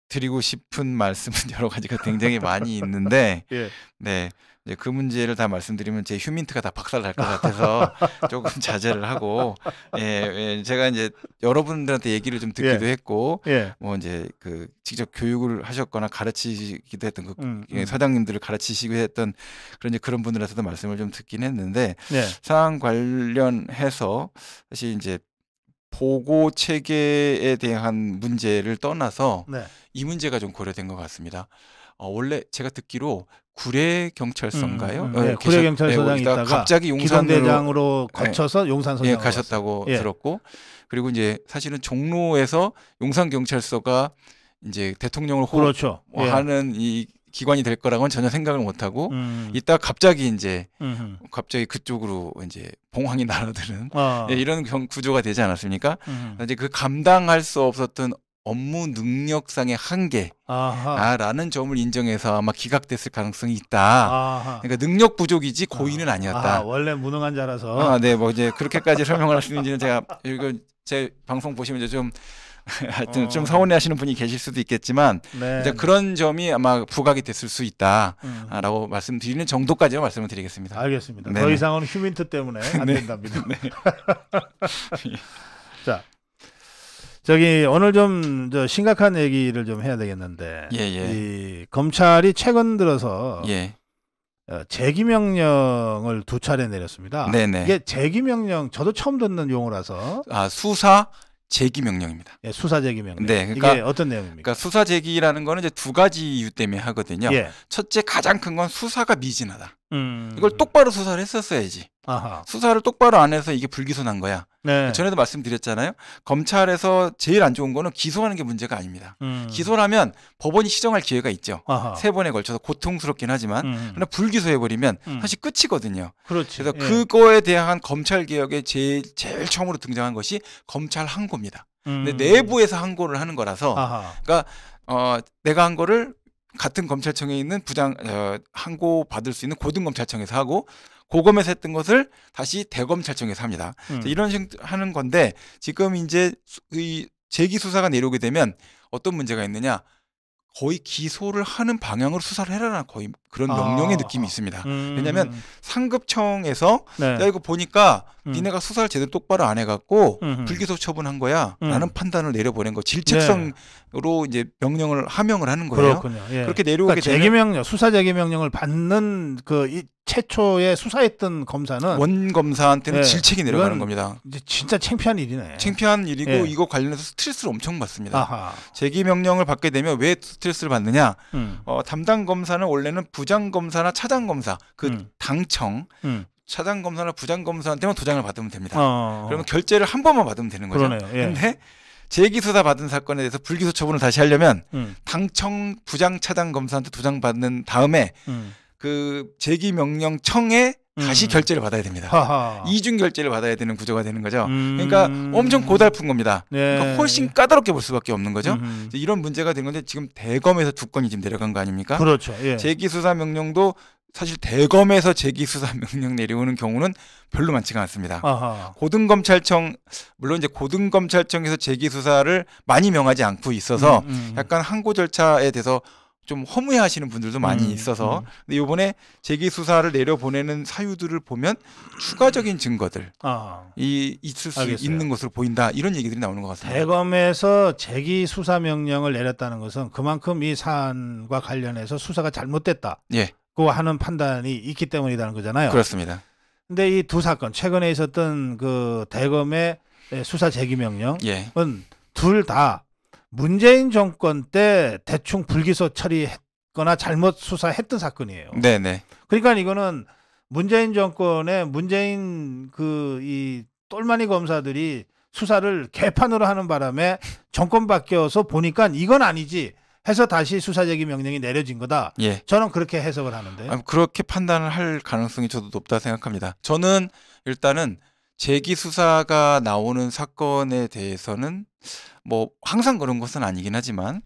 Speaker 2: 드리고 싶은 말씀은 여러 가지가 굉장히 많이 있는데 이제 그 문제를 다 말씀드리면 제 휴민트가 다 박살날 것 같아서 조금 자제를 하고 제가 이제 여러분들한테 얘기를 좀 듣기도 했고 뭐 이제 그 직접 교육을 하셨거나 가르치기도 했던 사장님들을 가르치시기도 했던 그런 분들한테도 말씀을 좀 듣긴 했는데 사안 관련해서 사실 이제 보고 체계에 대한 문제를 떠나서 이 문제가 좀 고려된 것 같습니다. 원래 제가 듣기로 구례 경찰서인가요?
Speaker 1: 네, 구례 경찰서장에 있다가
Speaker 2: 갑자기
Speaker 1: 기동대장으로 거쳐서 용산서장
Speaker 2: 가셨다고 들었고, 그리고 이제 사실은 종로에서 용산 경찰서가 이제 대통령을
Speaker 1: 그렇죠.
Speaker 2: 하는 이 기관이 될 거라고는 전혀 생각을 못 하고 이따 갑자기 이제 갑자기 그쪽으로 이제 봉황이 날아드는 이런 구조가 되지 않았습니까? 이제 그 감당할 수 없었던 업무 능력상의 한계라는 점을 인정해서 아마 기각됐을 가능성이 있다. 그러니까 능력 부족이지 고의는 아니었다.
Speaker 1: 원래 무능한 자라서.
Speaker 2: 네, 뭐 이제 그렇게까지 설명을 할 수 있는지는 제가 이거 제 방송 보시면 이제 좀 하여튼 좀 서운해하시는 분이 계실 수도 있겠지만 이제 그런 점이 아마 부각이 됐을 수 있다라고 말씀드리는 정도까지만 말씀을 드리겠습니다.
Speaker 1: 알겠습니다. 더 이상은 휴민트 때문에 안 된답니다. 자. 저기 오늘 좀 심각한 얘기를 좀 해야 되겠는데 이 검찰이 최근 들어서 재기명령을 2차례 내렸습니다. 이게 재기명령 저도 처음 듣는 용어라서
Speaker 2: 수사 재기명령입니다.
Speaker 1: 수사 재기명령. 그러니까 이게 어떤 내용입니까?
Speaker 2: 그러니까 수사 재기라는 거는 이제 2가지 이유 때문에 하거든요. 첫째 가장 큰 건 수사가 미진하다. 이걸 똑바로 수사를 했었어야지. 수사를 똑바로 안 해서 이게 불기소난 거야. 전에도 말씀드렸잖아요. 검찰에서 제일 안 좋은 거는 기소하는 게 문제가 아닙니다. 기소를 하면 법원이 시정할 기회가 있죠. 3번에 걸쳐서 고통스럽긴 하지만 그러나 불기소해버리면 사실 끝이거든요. 그래서 그거에 대한 검찰개혁에 제일 처음으로 등장한 것이 검찰 항고입니다. 근데 내부에서 항고를 하는 거라서 그러니까 내가 한 거를 같은 검찰청에 있는 항고 받을 수 있는 고등검찰청에서 하고 고검에서 했던 것을 다시 대검찰청에서 합니다. 이런 식으로 하는 건데 지금 이제 이 재기 수사가 내려오게 되면 어떤 문제가 있느냐? 거의 기소를 하는 방향으로 수사를 해라는 거의 그런 명령의 느낌이 있습니다. 왜냐하면 상급청에서 야 이거 보니까 니네가 수사를 제대로 똑바로 안 해갖고 불기소 처분한 거야 라는 판단을 내려보낸 거 질책성으로 이제 명령을 하명을 하는 거예요. 그렇게 내려오게 되면
Speaker 1: 재기명령, 수사 재기명령을 받는 그 최초에 수사했던 검사는
Speaker 2: 원 검사한테는 질책이 내려가는 겁니다.
Speaker 1: 이제 진짜 창피한 일이네.
Speaker 2: 창피한 일이고 이거 관련해서 스트레스를 엄청 받습니다. 재기명령을 받게 되면 왜 스트레스를 받느냐? 담당 검사는 원래는 부장 검사나 차장 검사 그 당청 차장 검사나 부장 검사한테만 도장을 받으면 됩니다. 그러면 결재를 한 번만 받으면 되는 거죠. 그런데 재기 수사 받은 사건에 대해서 불기소 처분을 다시 하려면 당청 부장 차장 검사한테 도장 받는 다음에 그 재기명령청에 다시 결재를 받아야 됩니다. 이중 결재를 받아야 되는 구조가 되는 거죠. 그러니까 엄청 고달픈 겁니다. 그러니까 훨씬 까다롭게 볼 수밖에 없는 거죠. 이런 문제가 된 건데 지금 대검에서 2건이 지금 내려간 거 아닙니까?
Speaker 1: 그렇죠.
Speaker 2: 재기수사명령도 사실 대검에서 재기수사명령 내려오는 경우는 별로 많지가 않습니다. 고등검찰청 물론 이제 고등검찰청에서 재기수사를 많이 명하지 않고 있어서 약간 항고 절차에 대해서 좀 허무해하시는 분들도 많이 있어서 근데 이번에 재기 수사를 내려보내는 사유들을 보면 추가적인 증거들 있을 수 있는 것으로 보인다 이런 얘기들이 나오는 것 같습니다.
Speaker 1: 대검에서 재기 수사 명령을 내렸다는 것은 그만큼 이 사안과 관련해서 수사가 잘못됐다. 고 하는 판단이 있기 때문이라는 거잖아요.
Speaker 2: 그렇습니다.
Speaker 1: 근데 이 2 사건 최근에 있었던 그 대검의 수사 재기 명령은 둘 다 문재인 정권 때 대충 불기소 처리했거나 잘못 수사했던 사건이에요. 그러니까 이거는 문재인 정권의 문재인 이 똘마니 검사들이 수사를 개판으로 하는 바람에 정권 바뀌어서 보니까 이건 아니지 해서 다시 수사 재기 명령이 내려진 거다. 저는 그렇게 해석을 하는데.
Speaker 2: 그렇게 판단을 할 가능성이 저도 높다 생각합니다. 저는 일단은 재기 수사가 나오는 사건에 대해서는 뭐 항상 그런 것은 아니긴 하지만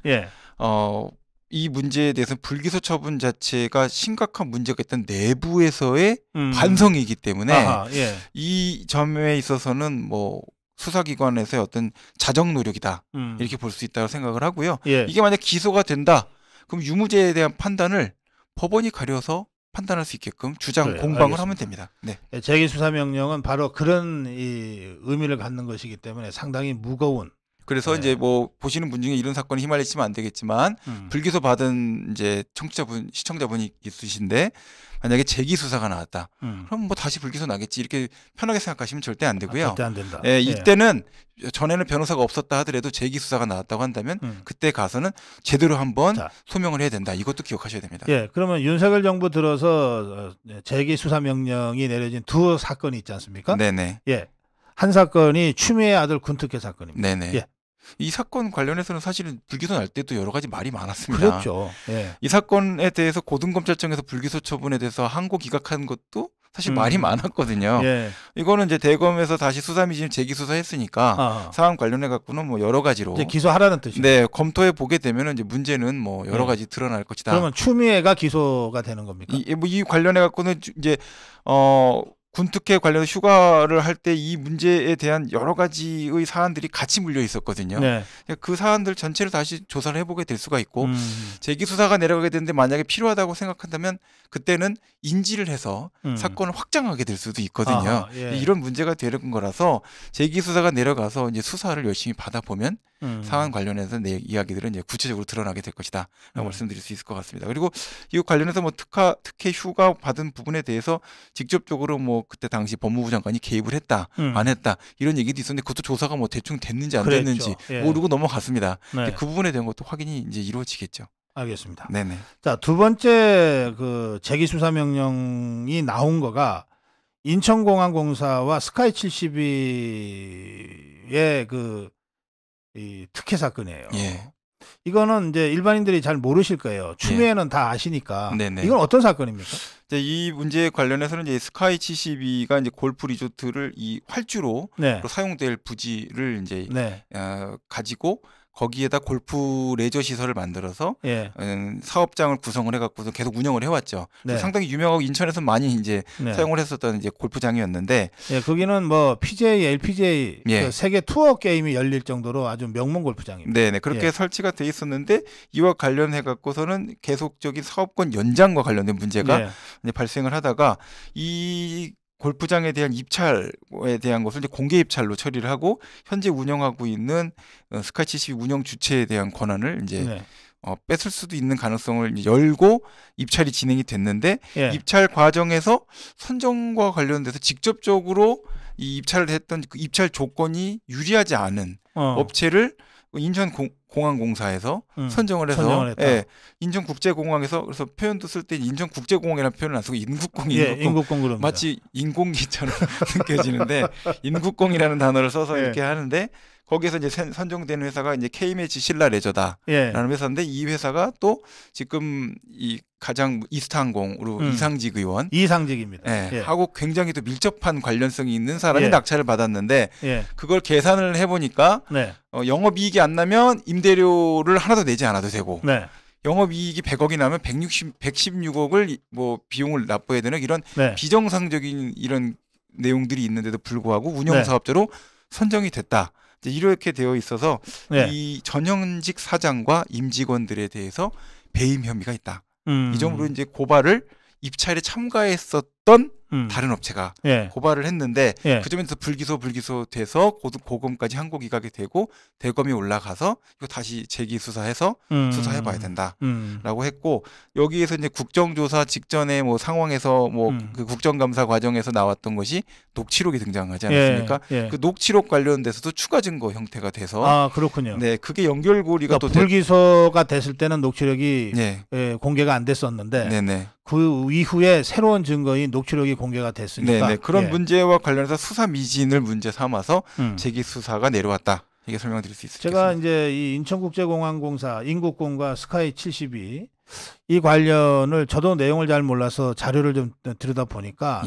Speaker 2: 이 문제에 대해서 불기소 처분 자체가 심각한 문제가 있던 내부에서의 반성이기 때문에 이 점에 있어서는 뭐 수사기관에서의 어떤 자정 노력이다 이렇게 볼 수 있다고 생각을 하고요. 이게 만약 기소가 된다 그럼 유무죄에 대한 판단을 법원이 가려서 판단할 수 있게끔 주장 공방을 하면 됩니다.
Speaker 1: 재기 수사 명령은 바로 그런 이 의미를 갖는 것이기 때문에 상당히 무거운
Speaker 2: 그래서 이제 뭐 보시는 분 중에 이런 사건에 휘말리시면 안 되겠지만 불기소 받은 이제 시청자분이 있으신데 만약에 재기 수사가 나왔다. 그럼 뭐 다시 불기소 나겠지 이렇게 편하게 생각하시면 절대 안 되고요.
Speaker 1: 절대 안 된다.
Speaker 2: 이때는 전에는 변호사가 없었다 하더라도 재기 수사가 나왔다고 한다면 그때 가서는 제대로 한번 소명을 해야 된다. 이것도 기억하셔야 됩니다.
Speaker 1: 그러면 윤석열 정부 들어서 재기 수사 명령이 내려진 두 사건이 있지 않습니까?
Speaker 2: 네네.
Speaker 1: 한 사건이 추미애 아들 군특혜 사건입니다.
Speaker 2: 네네. 이 사건 관련해서는 사실은 불기소 날 때도 여러 가지 말이 많았습니다.
Speaker 1: 그렇죠.
Speaker 2: 이 사건에 대해서 고등검찰청에서 불기소 처분에 대해서 항고 기각한 것도 사실 말이 많았거든요. 이거는 이제 대검에서 다시 수사미진 재기수사했으니까 사안 관련해 갖고는 뭐 여러 가지로
Speaker 1: 이제 기소하라는 뜻이죠.
Speaker 2: 네, 검토해 보게 되면 이제 문제는 뭐 여러 가지 드러날 것이다.
Speaker 1: 그러면 추미애가 기소가 되는 겁니까?
Speaker 2: 이 관련해 갖고는 이제 군특혜 관련 휴가를 할 때 이 문제에 대한 여러 가지의 사안들이 같이 물려 있었거든요. 그 사안들 전체를 다시 조사를 해보게 될 수가 있고 재기수사가 내려가게 되는데 만약에 필요하다고 생각한다면 그때는 인지를 해서 사건을 확장하게 될 수도 있거든요. 이런 문제가 되는 거라서 재기수사가 내려가서 이제 수사를 열심히 받아보면 사안 관련해서 내 이야기들은 이제 구체적으로 드러나게 될 것이다 라고 말씀드릴 수 있을 것 같습니다. 그리고 이 관련해서 뭐 특혜 휴가 받은 부분에 대해서 직접적으로 뭐 그때 당시 법무부 장관이 개입을 했다 안 했다 이런 얘기도 있었는데 그것도 조사가 뭐 대충 됐는지 안 됐는지 모르고 넘어갔습니다. 그 부분에 대한 것도 확인이 이제 이루어지겠죠.
Speaker 1: 알겠습니다.
Speaker 2: 네네.
Speaker 1: 자, 두 번째 그 재기 수사 명령이 나온 거가 인천공항공사와 스카이 72의 이 특혜 사건이에요. 이거는 이제 일반인들이 잘 모르실 거예요. 추미애는 다 아시니까. 이건 어떤 사건입니까?
Speaker 2: 이 문제에 관련해서는 이제 스카이 72가 이제 골프 리조트를 이 활주로 사용될 부지를 이제 가지고 거기에다 골프 레저 시설을 만들어서 사업장을 구성을 해갖고 계속 운영을 해왔죠. 상당히 유명하고 인천에서 많이 이제 사용을 했었던 이제 골프장이었는데,
Speaker 1: 거기는 뭐 PGA, LPGA 그 세계 투어 게임이 열릴 정도로 아주 명문 골프장입니다.
Speaker 2: 네네, 그렇게 설치가 돼 있었는데 이와 관련해갖고서는 계속적인 사업권 연장과 관련된 문제가 이제 발생을 하다가 이 골프장에 대한 입찰에 대한 것을 이제 공개 입찰로 처리를 하고 현재 운영하고 있는 스카이 72 운영 주체에 대한 권한을 이제 뺏을 수도 있는 가능성을 이제 열고 입찰이 진행이 됐는데 입찰 과정에서 선정과 관련돼서 직접적으로 이 입찰을 했던 그 입찰 조건이 유리하지 않은 업체를 인천공항공사에서 선정을 해서 인천국제공항에서 그래서 표현도 쓸 때 인천국제공항이라는 표현을 안 쓰고 인국공 마치 인공기처럼 느껴지는데 인국공이라는 단어를 써서 이렇게 하는데 거기에서 이제 선정된 회사가 이제 K매치 신라 레저다라는 회사인데 이 회사가 또 지금 이 가장 이스타항공으로 이상직 의원
Speaker 1: 이상직입니다.
Speaker 2: 하고 굉장히 또 밀접한 관련성이 있는 사람이 낙찰을 받았는데 그걸 계산을 해보니까 영업이익이 안 나면 임대료를 하나도 내지 않아도 되고 영업이익이 100억이 나면 116억을 뭐 비용을 납부해야 되는 이런 비정상적인 이런 내용들이 있는데도 불구하고 운영사업자로 선정이 됐다. 이렇게 되어 있어서 이 전현직 사장과 임직원들에 대해서 배임 혐의가 있다. 이 정도로 이제 고발을 입찰에 참가했었던 다른 업체가 고발을 했는데 그 점에서 불기소 돼서 고검까지 항고 기각이 되고 대검이 올라가서 이거 다시 재기 수사해서 수사해봐야 된다라고 했고 여기에서 이제 국정조사 직전에 뭐 상황에서 뭐 그 국정감사 과정에서 나왔던 것이 녹취록이 등장하지 않았습니까? 그 녹취록 관련돼서도 추가 증거 형태가 돼서
Speaker 1: 그렇군요.
Speaker 2: 네, 그게 연결고리가
Speaker 1: 또 불기소가 됐을 때는 녹취록이 공개가 안 됐었는데 그 이후에 새로운 증거인 녹취록이 공개가 됐으니까
Speaker 2: 그런 문제와 관련해서 수사 미진을 문제 삼아서 재기 수사가 내려왔다. 이게 설명드릴 수 있습니다.
Speaker 1: 제가 이제 이 인천국제공항공사 인국공과 스카이 72 이 관련을 저도 내용을 잘 몰라서 자료를 좀 들여다 보니까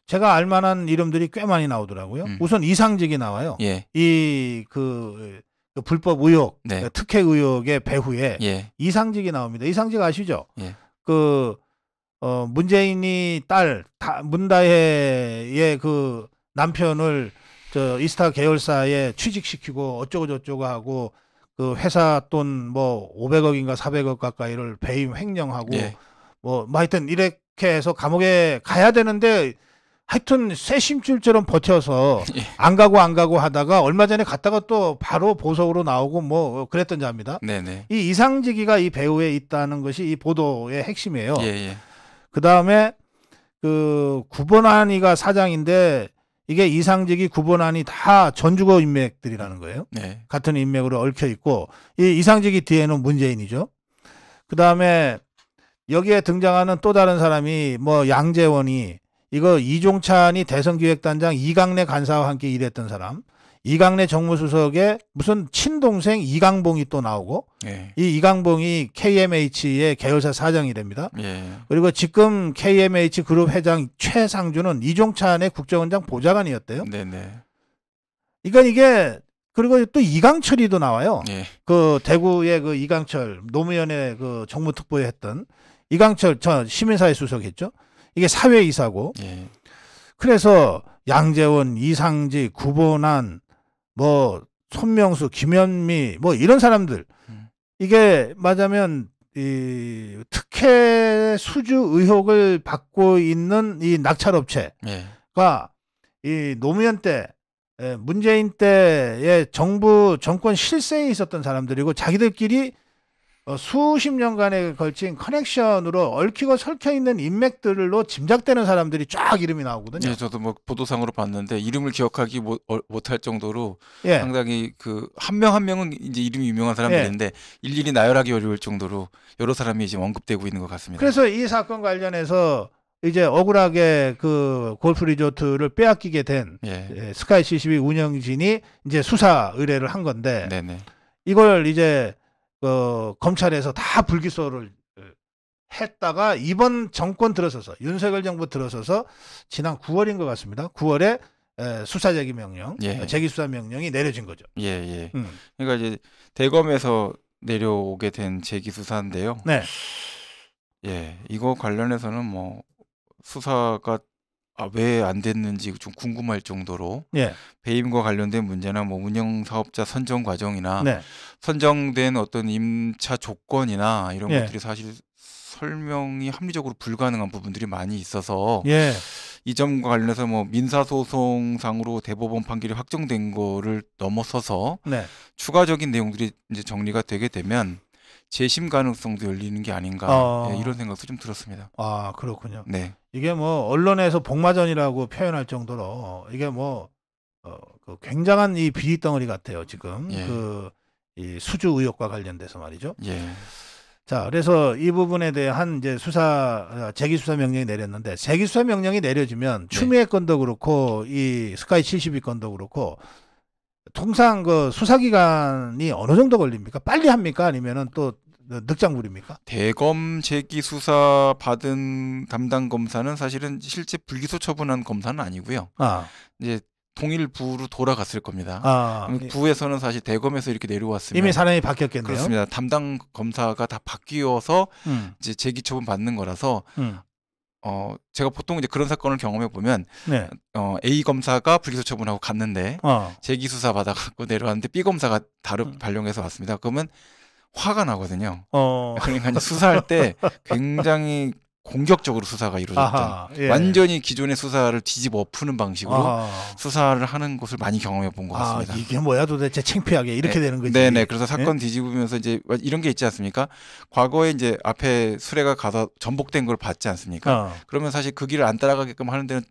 Speaker 1: 제가 알만한 이름들이 꽤 많이 나오더라고요. 우선 이상직이 나와요. 이 그 불법 의혹, 특혜 의혹의 배후에 이상직이 나옵니다. 이상직 아시죠? 문재인이 딸 문다혜의 그 남편을 저 이스타 계열사에 취직시키고 어쩌고 저쩌고 하고 그 회사 돈 뭐 500억인가 400억 가까이를 배임 횡령하고 뭐 하여튼 이렇게 해서 감옥에 가야 되는데 하여튼 새심줄처럼 버텨서
Speaker 2: 예.
Speaker 1: 안 가고 하다가 얼마 전에 갔다가 또 바로 보석으로 나오고 뭐 그랬던 자입니다.
Speaker 2: 네네.
Speaker 1: 이 이상직이가 이 배후에 있다는 것이 이 보도의 핵심이에요.
Speaker 2: 예.
Speaker 1: 그 다음에 그 구본환이가 사장인데 이게 이상직이 구본환이 다 전주거 인맥들이라는 거예요.
Speaker 2: 네.
Speaker 1: 같은 인맥으로 얽혀 있고 이 이상직이 뒤에는 문재인이죠. 그 다음에 여기에 등장하는 또 다른 사람이 뭐 양재원이 이거 이종찬이 대선기획단장 이강래 간사와 함께 일했던 사람, 이강래 정무수석의 무슨 친동생 이강봉이 또 나오고
Speaker 2: 예.
Speaker 1: 이 이강봉이 KMH의 계열사 사장이 됩니다.
Speaker 2: 예.
Speaker 1: 그리고 지금 KMH 그룹 회장 최상주는 이종찬의 국정원장 보좌관이었대요.
Speaker 2: 네네.
Speaker 1: 그러니까 이게 그리고 또 이강철이도 나와요.
Speaker 2: 예.
Speaker 1: 그 대구의 그 이강철 노무현의 그 정무특보에 했던 이강철 저 시민사회 수석했죠. 이게 사회이사고.
Speaker 2: 예.
Speaker 1: 그래서 양재원, 이상직, 구본환, 뭐 손명수, 김현미 뭐 이런 사람들 이게 맞으면 이 특혜 수주 의혹을 받고 있는 이 낙찰업체가 이 노무현 때 문재인 때의 정부 정권 실세에 있었던 사람들이고 자기들끼리 수십 년간에 걸친 커넥션으로 얽히고 설켜 있는 인맥들로 짐작되는 사람들이 쫙 이름이 나오거든요.
Speaker 2: 예, 저도 뭐 보도상으로 봤는데 이름을 기억하기 못할 정도로
Speaker 1: 예.
Speaker 2: 상당히 그 한 명 한 명은 이제 이름이 유명한 사람들인데 예. 일일이 나열하기 어려울 정도로 여러 사람이 지금 언급되고 있는 것 같습니다.
Speaker 1: 그래서 이 사건 관련해서 이제 억울하게 그 골프 리조트를 빼앗기게 된
Speaker 2: 예.
Speaker 1: 스카이 CCB 운영진이 이제 수사 의뢰를 한 건데
Speaker 2: 네네.
Speaker 1: 이걸 이제 검찰에서 다 불기소를 했다가 이번 정권 들어서서 윤석열 정부 들어서서 지난 9월인 것 같습니다. 9월에 수사 제기 명령,
Speaker 2: 예.
Speaker 1: 제기 수사 명령이 내려진 거죠.
Speaker 2: 예. 그러니까 이제 대검에서 내려오게 된 제기 수사인데요.
Speaker 1: 네.
Speaker 2: 예, 이거 관련해서는 뭐 수사가 왜 안 됐는지 좀 궁금할 정도로
Speaker 1: 예.
Speaker 2: 배임과 관련된 문제나 뭐 운영 사업자 선정 과정이나
Speaker 1: 네.
Speaker 2: 선정된 어떤 임차 조건이나 이런
Speaker 1: 예.
Speaker 2: 것들이 사실 설명이 합리적으로 불가능한 부분들이 많이 있어서
Speaker 1: 예.
Speaker 2: 이 점과 관련해서 뭐 민사소송상으로 대법원 판결이 확정된 거를 넘어서서
Speaker 1: 네.
Speaker 2: 추가적인 내용들이 이제 정리가 되게 되면 재심 가능성도 열리는 게 아닌가 예, 이런 생각도 좀 들었습니다.
Speaker 1: 아, 그렇군요.
Speaker 2: 네.
Speaker 1: 이게 뭐 언론에서 복마전이라고 표현할 정도로 이게 뭐 그 굉장한 이 비리 덩어리 같아요 지금.
Speaker 2: 예.
Speaker 1: 이 수주 의혹과 관련돼서 말이죠.
Speaker 2: 예.
Speaker 1: 자, 그래서 이 부분에 대한 이제 재기 수사 명령이 내렸는데 재기 수사 명령이 내려지면 추미애 건도 그렇고 이 스카이 72 건도 그렇고 통상 그 수사 기간이 어느 정도 걸립니까? 빨리 합니까? 아니면은 또 늑장 부립니까?
Speaker 2: 대검 제기 수사 받은 담당 검사는 사실은 실제 불기소 처분한 검사는 아니고요. 이제 동일 부로 돌아갔을 겁니다. 부에서는 사실 대검에서 이렇게 내려왔으면
Speaker 1: 이미 사람이 바뀌었겠네요.
Speaker 2: 그렇습니다. 담당 검사가 다 바뀌어서 이제 제기 처분 받는 거라서 제가 보통 이제 그런 사건을 경험해 보면
Speaker 1: 네.
Speaker 2: A 검사가 불기소 처분하고 갔는데 제기 수사 받아갖고 내려왔는데 B 검사가 발령해서 왔습니다. 그러면 화가 나거든요. 그러니까 이제 수사할 때 굉장히 공격적으로 수사가 이루어졌던
Speaker 1: 예.
Speaker 2: 완전히 기존의 수사를 뒤집어 엎는 방식으로 수사를 하는 것을 많이 경험해 본 것 같습니다.
Speaker 1: 이게 뭐야 도대체 창피하게 이렇게 되는 거지.
Speaker 2: 네네. 그래서 사건 뒤집으면서 이제 이런 게 있지 않습니까? 과거에 이제 앞에 수레가 가서 전복된 걸 봤지 않습니까? 그러면 사실 그 길을 안 따라가게끔 하는 데는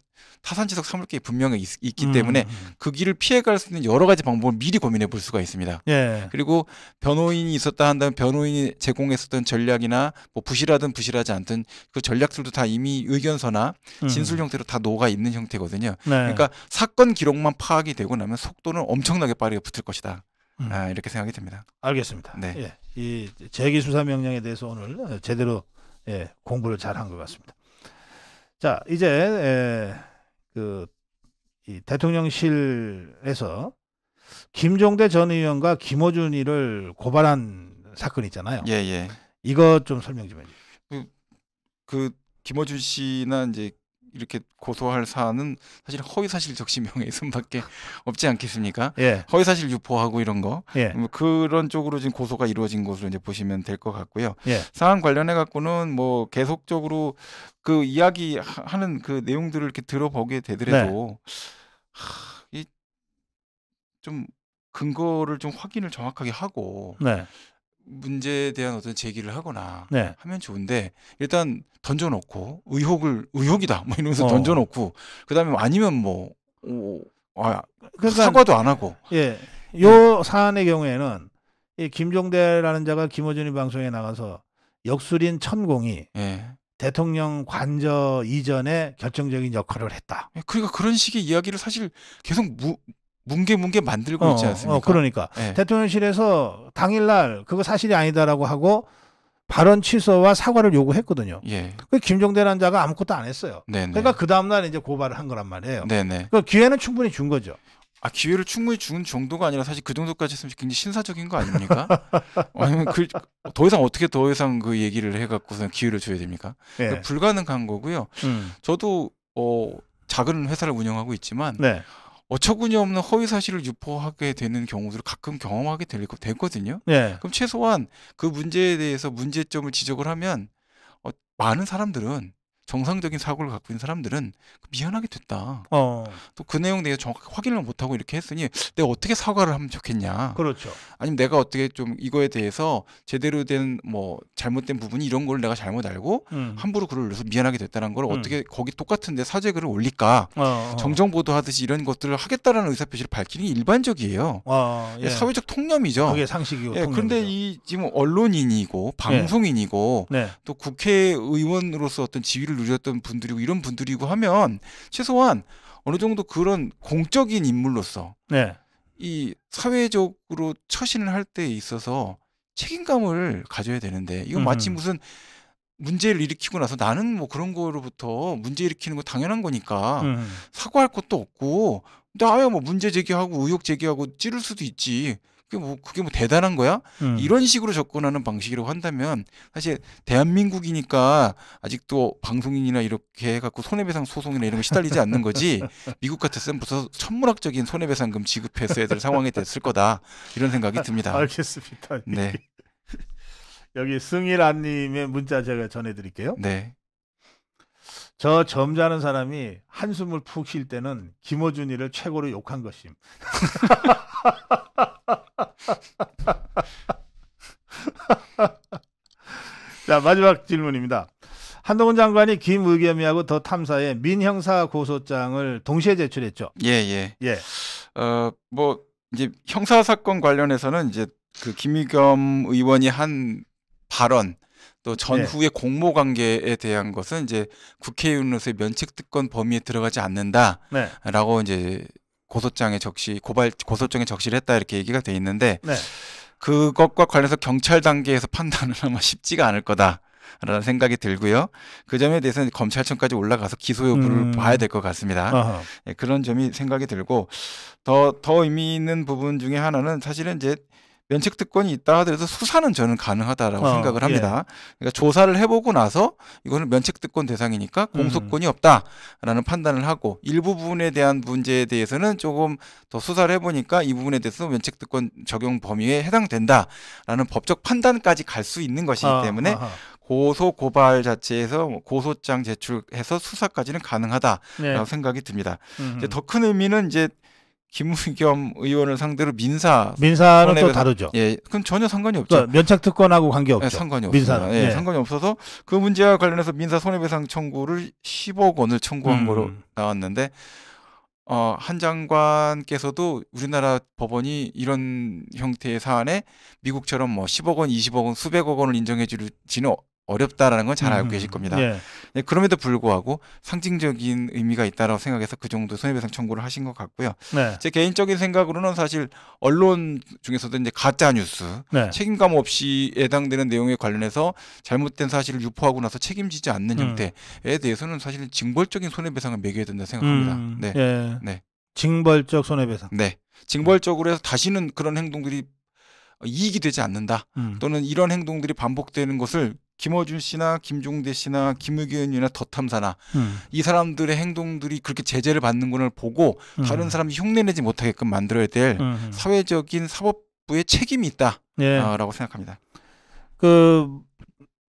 Speaker 2: 타산지석 삼을 게 분명히 있기 때문에 그 길을 피해갈 수 있는 여러 가지 방법을 미리 고민해 볼 수가 있습니다.
Speaker 1: 예.
Speaker 2: 그리고 변호인이 있었다 한다면 변호인이 제공했었던 전략이나 뭐 부실하든 부실하지 않든 그 전략들도 다 이미 의견서나 진술 형태로 다 녹아 있는 형태거든요.
Speaker 1: 네.
Speaker 2: 그러니까 사건 기록만 파악이 되고 나면 속도는 엄청나게 빠르게 붙을 것이다. 이렇게 생각이 듭니다.
Speaker 1: 알겠습니다.
Speaker 2: 네.
Speaker 1: 예. 이 제기 수사 명령에 대해서 오늘 제대로 공부를 잘 한 것 같습니다. 자, 이제 이 대통령실에서 김종대 전 의원과 김어준이를 고발한 사건 있잖아요.
Speaker 2: 예.
Speaker 1: 이거 좀 설명 좀 해주세요.
Speaker 2: 그 김어준 씨나 이제 이렇게 고소할 사안은 사실 허위사실 적시 명예훼손밖에 없지 않겠습니까?
Speaker 1: 예.
Speaker 2: 허위사실 유포하고 이런 거
Speaker 1: 예.
Speaker 2: 그런 쪽으로 지금 고소가 이루어진 것으로 이제 보시면 될 것 같고요.
Speaker 1: 예.
Speaker 2: 사안 관련해 갖고는 뭐 계속적으로 그 이야기하는 그 내용들을 이렇게 들어보게 되더라도 이 좀 근거를 좀 확인을 정확하게 하고
Speaker 1: 네.
Speaker 2: 문제에 대한 어떤 제기를 하거나
Speaker 1: 네.
Speaker 2: 하면 좋은데 일단 던져놓고 의혹이다 뭐 이러면서 던져놓고 그다음에 아니면 뭐 그러니까, 사과도 안 하고
Speaker 1: 예. 요 사안의 경우에는 이 김종대라는 자가 김어준이 방송에 나가서 역술인 천공이
Speaker 2: 예.
Speaker 1: 대통령 관저 이전에 결정적인 역할을 했다.
Speaker 2: 그러니까 그런 식의 이야기를 사실 계속 뭉게 만들고 있지 않습니까?
Speaker 1: 그러니까 예. 대통령실에서 당일날 그거 사실이 아니다라고 하고 발언 취소와 사과를 요구했거든요.
Speaker 2: 예.
Speaker 1: 그 김종대라는 자가 아무것도 안 했어요.
Speaker 2: 네네.
Speaker 1: 그러니까 그 다음날 이제 고발을 한 거란 말이에요.
Speaker 2: 네네.
Speaker 1: 그 기회는 충분히 준 거죠.
Speaker 2: 기회를 충분히 준 정도가 아니라 사실 그 정도까지 했으면 굉장히 신사적인 거 아닙니까? 아니면 더 이상 어떻게 더 이상 그 얘기를 해갖고서 기회를 줘야 됩니까?
Speaker 1: 예.
Speaker 2: 그러니까 불가능한 거고요. 저도 작은 회사를 운영하고 있지만
Speaker 1: 네.
Speaker 2: 어처구니 없는 허위 사실을 유포하게 되는 경우들을 가끔 경험하게 되거든요.
Speaker 1: 네.
Speaker 2: 그럼 최소한 그 문제에 대해서 문제점을 지적을 하면 많은 사람들은 정상적인 사고를 갖고 있는 사람들은 미안하게 됐다. 또 그 내용 내가 정확하게 확인을 못하고 이렇게 했으니 내가 어떻게 사과를 하면 좋겠냐.
Speaker 1: 그렇죠.
Speaker 2: 아니면 내가 어떻게 좀 이거에 대해서 제대로 된 뭐 잘못된 부분이 이런 걸 내가 잘못 알고 함부로 글을 올려서 미안하게 됐다는 걸 어떻게 거기 똑같은데 사죄글을 올릴까. 정정보도 하듯이 이런 것들을 하겠다라는 의사표시를 밝히는 게 일반적이에요.
Speaker 1: 예.
Speaker 2: 사회적 통념이죠.
Speaker 1: 그게 상식이고 통념이죠.
Speaker 2: 그런데 이 지금 언론인이고 방송인이고
Speaker 1: 네.
Speaker 2: 또 국회의원으로서 어떤 지위를 누렸던 분들이고 이런 분들이고 하면 최소한 어느 정도 그런 공적인 인물로서
Speaker 1: 네.
Speaker 2: 이 사회적으로 처신을 할 때 있어서 책임감을 가져야 되는데 이건 마치 무슨 문제를 일으키고 나서 나는 뭐 그런 거로부터 문제 일으키는 거 당연한 거니까 사과할 것도 없고 나야 뭐 문제 제기하고 의혹 제기하고 찌를 수도 있지. 그게 뭐 대단한 거야? 이런 식으로 접근하는 방식이라고 한다면 사실 대한민국이니까 아직도 방송인이나 이렇게 해갖고 손해배상 소송이나 이런 거 시달리지 않는 거지. 미국 같았으면 벌써 천문학적인 손해배상금 지급했어야 될 상황이 됐을 거다. 이런 생각이 듭니다.
Speaker 1: 알겠습니다.
Speaker 2: 네.
Speaker 1: 여기 승일아님의 문자 제가 전해드릴게요.
Speaker 2: 네.
Speaker 1: 저 점잖은 사람이 한숨을 푹 쉴 때는 김어준이를 최고로 욕한 것임. 자, 마지막 질문입니다. 한동훈 장관이 김의겸이하고 더 탐사에 민형사 고소장을 동시에 제출했죠.
Speaker 2: 예. 뭐 이제 형사 사건 관련해서는 이제 그 김의겸 의원이 한 발언 또 전후의 공모 관계에 대한 것은 이제 국회의원으로서의 면책특권 범위에 들어가지 않는다라고 이제 고소장에 적시를 했다 이렇게 얘기가 돼 있는데 그것과 관련해서 경찰 단계에서 판단은 아마 쉽지가 않을 거다라는 생각이 들고요. 그 점에 대해서는 검찰청까지 올라가서 기소 여부를 봐야 될 것 같습니다. 그런 점이 생각이 들고 더 의미 있는 부분 중에 하나는 사실은 이제 면책특권이 있다 하더라도 수사는 저는 가능하다라고 생각을 합니다. 그러니까 조사를 해보고 나서 이거는 면책특권 대상이니까 공소권이 없다라는 판단을 하고 일부분에 대한 문제에 대해서는 조금 더 수사를 해보니까 이 부분에 대해서 면책특권 적용 범위에 해당된다라는 법적 판단까지 갈 수 있는 것이기 때문에 고소 고발 자체에서 고소장 제출해서 수사까지는 가능하다라고 생각이 듭니다. 더 큰 의미는 이제 김의겸 의원을 상대로
Speaker 1: 민사는 또 다르죠.
Speaker 2: 그건 전혀 상관이 없죠.
Speaker 1: 그러니까 면책특권하고 관계없죠.
Speaker 2: 상관이 없습니다. 민사는 상관이 없어서 그 문제와 관련해서 민사 손해배상 청구를 10억 원을 청구한 거로 나왔는데 한 장관께서도 우리나라 법원이 이런 형태의 사안에 미국처럼 뭐 10억 원, 20억 원, 수백억 원을 인정해 주지는 어렵다라는 건 잘 알고 계실 겁니다. 그럼에도 불구하고 상징적인 의미가 있다라고 생각해서 그 정도 손해배상 청구를 하신 것 같고요. 제 개인적인 생각으로는 사실 언론 중에서도 이제 가짜 뉴스, 책임감 없이 해당되는 내용에 관련해서 잘못된 사실을 유포하고 나서 책임지지 않는 형태에 대해서는 사실 징벌적인 손해배상을 매겨야 된다 생각합니다.
Speaker 1: 징벌적 손해배상.
Speaker 2: 징벌적으로 해서 다시는 그런 행동들이 이익이 되지 않는다. 또는 이런 행동들이 반복되는 것을 김어준 씨나 김종대 씨나 김의겸이나 더 탐사나 이 사람들의 행동들이 그렇게 제재를 받는 걸 보고 다른 사람이 흉내내지 못하게끔 만들어야 될 사회적인 사법부의 책임이 있다라고 생각합니다.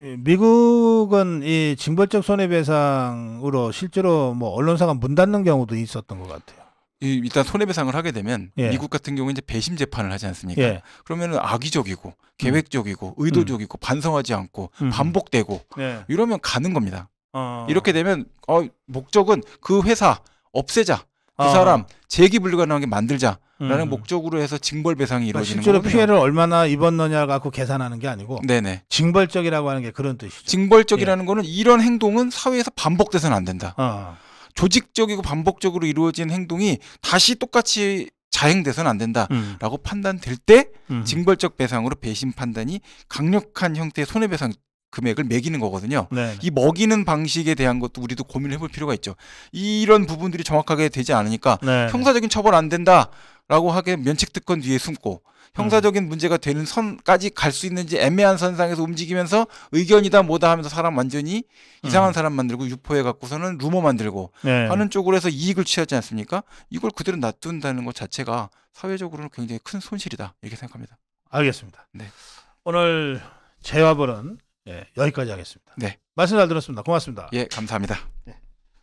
Speaker 1: 미국은 이 징벌적 손해배상으로 실제로 뭐 언론사가 문 닫는 경우도 있었던 것 같아요.
Speaker 2: 일단 손해배상을 하게 되면 미국 같은 경우는 이제 배심 재판을 하지 않습니까? 그러면은 악의적이고 계획적이고 의도적이고 반성하지 않고 반복되고 이러면 가는 겁니다. 이렇게 되면 목적은 그 회사 없애자, 그 사람 재기 불가능하게 만들자라는 목적으로 해서 징벌 배상이 이루어지는
Speaker 1: 실제로
Speaker 2: 거거든요.
Speaker 1: 피해를 얼마나 입었느냐 갖고 계산하는 게 아니고
Speaker 2: 네네.
Speaker 1: 징벌적이라고 하는 게 그런 뜻이죠.
Speaker 2: 징벌적이라는 거는 이런 행동은 사회에서 반복돼서는 안 된다. 조직적이고 반복적으로 이루어진 행동이 다시 똑같이 자행돼서는 안 된다라고 판단될 때 징벌적 배상으로 배심 판단이 강력한 형태의 손해배상 금액을 매기는 거거든요. 이 먹이는 방식에 대한 것도 우리도 고민을 해볼 필요가 있죠. 이런 부분들이 정확하게 되지 않으니까 형사적인 처벌 안 된다라고 하게 면책특권 뒤에 숨고 형사적인 문제가 되는 선까지 갈 수 있는지 애매한 선상에서 움직이면서 의견이다 뭐다 하면서 사람 완전히 이상한 사람 만들고 유포해 갖고서는 루머 만들고 하는 쪽으로 해서 이익을 취하지 않습니까? 이걸 그대로 놔둔다는 것 자체가 사회적으로는 굉장히 큰 손실이다 이렇게 생각합니다.
Speaker 1: 알겠습니다. 오늘 재화벌은 여기까지 하겠습니다. 말씀 잘 들었습니다. 고맙습니다.
Speaker 2: 감사합니다.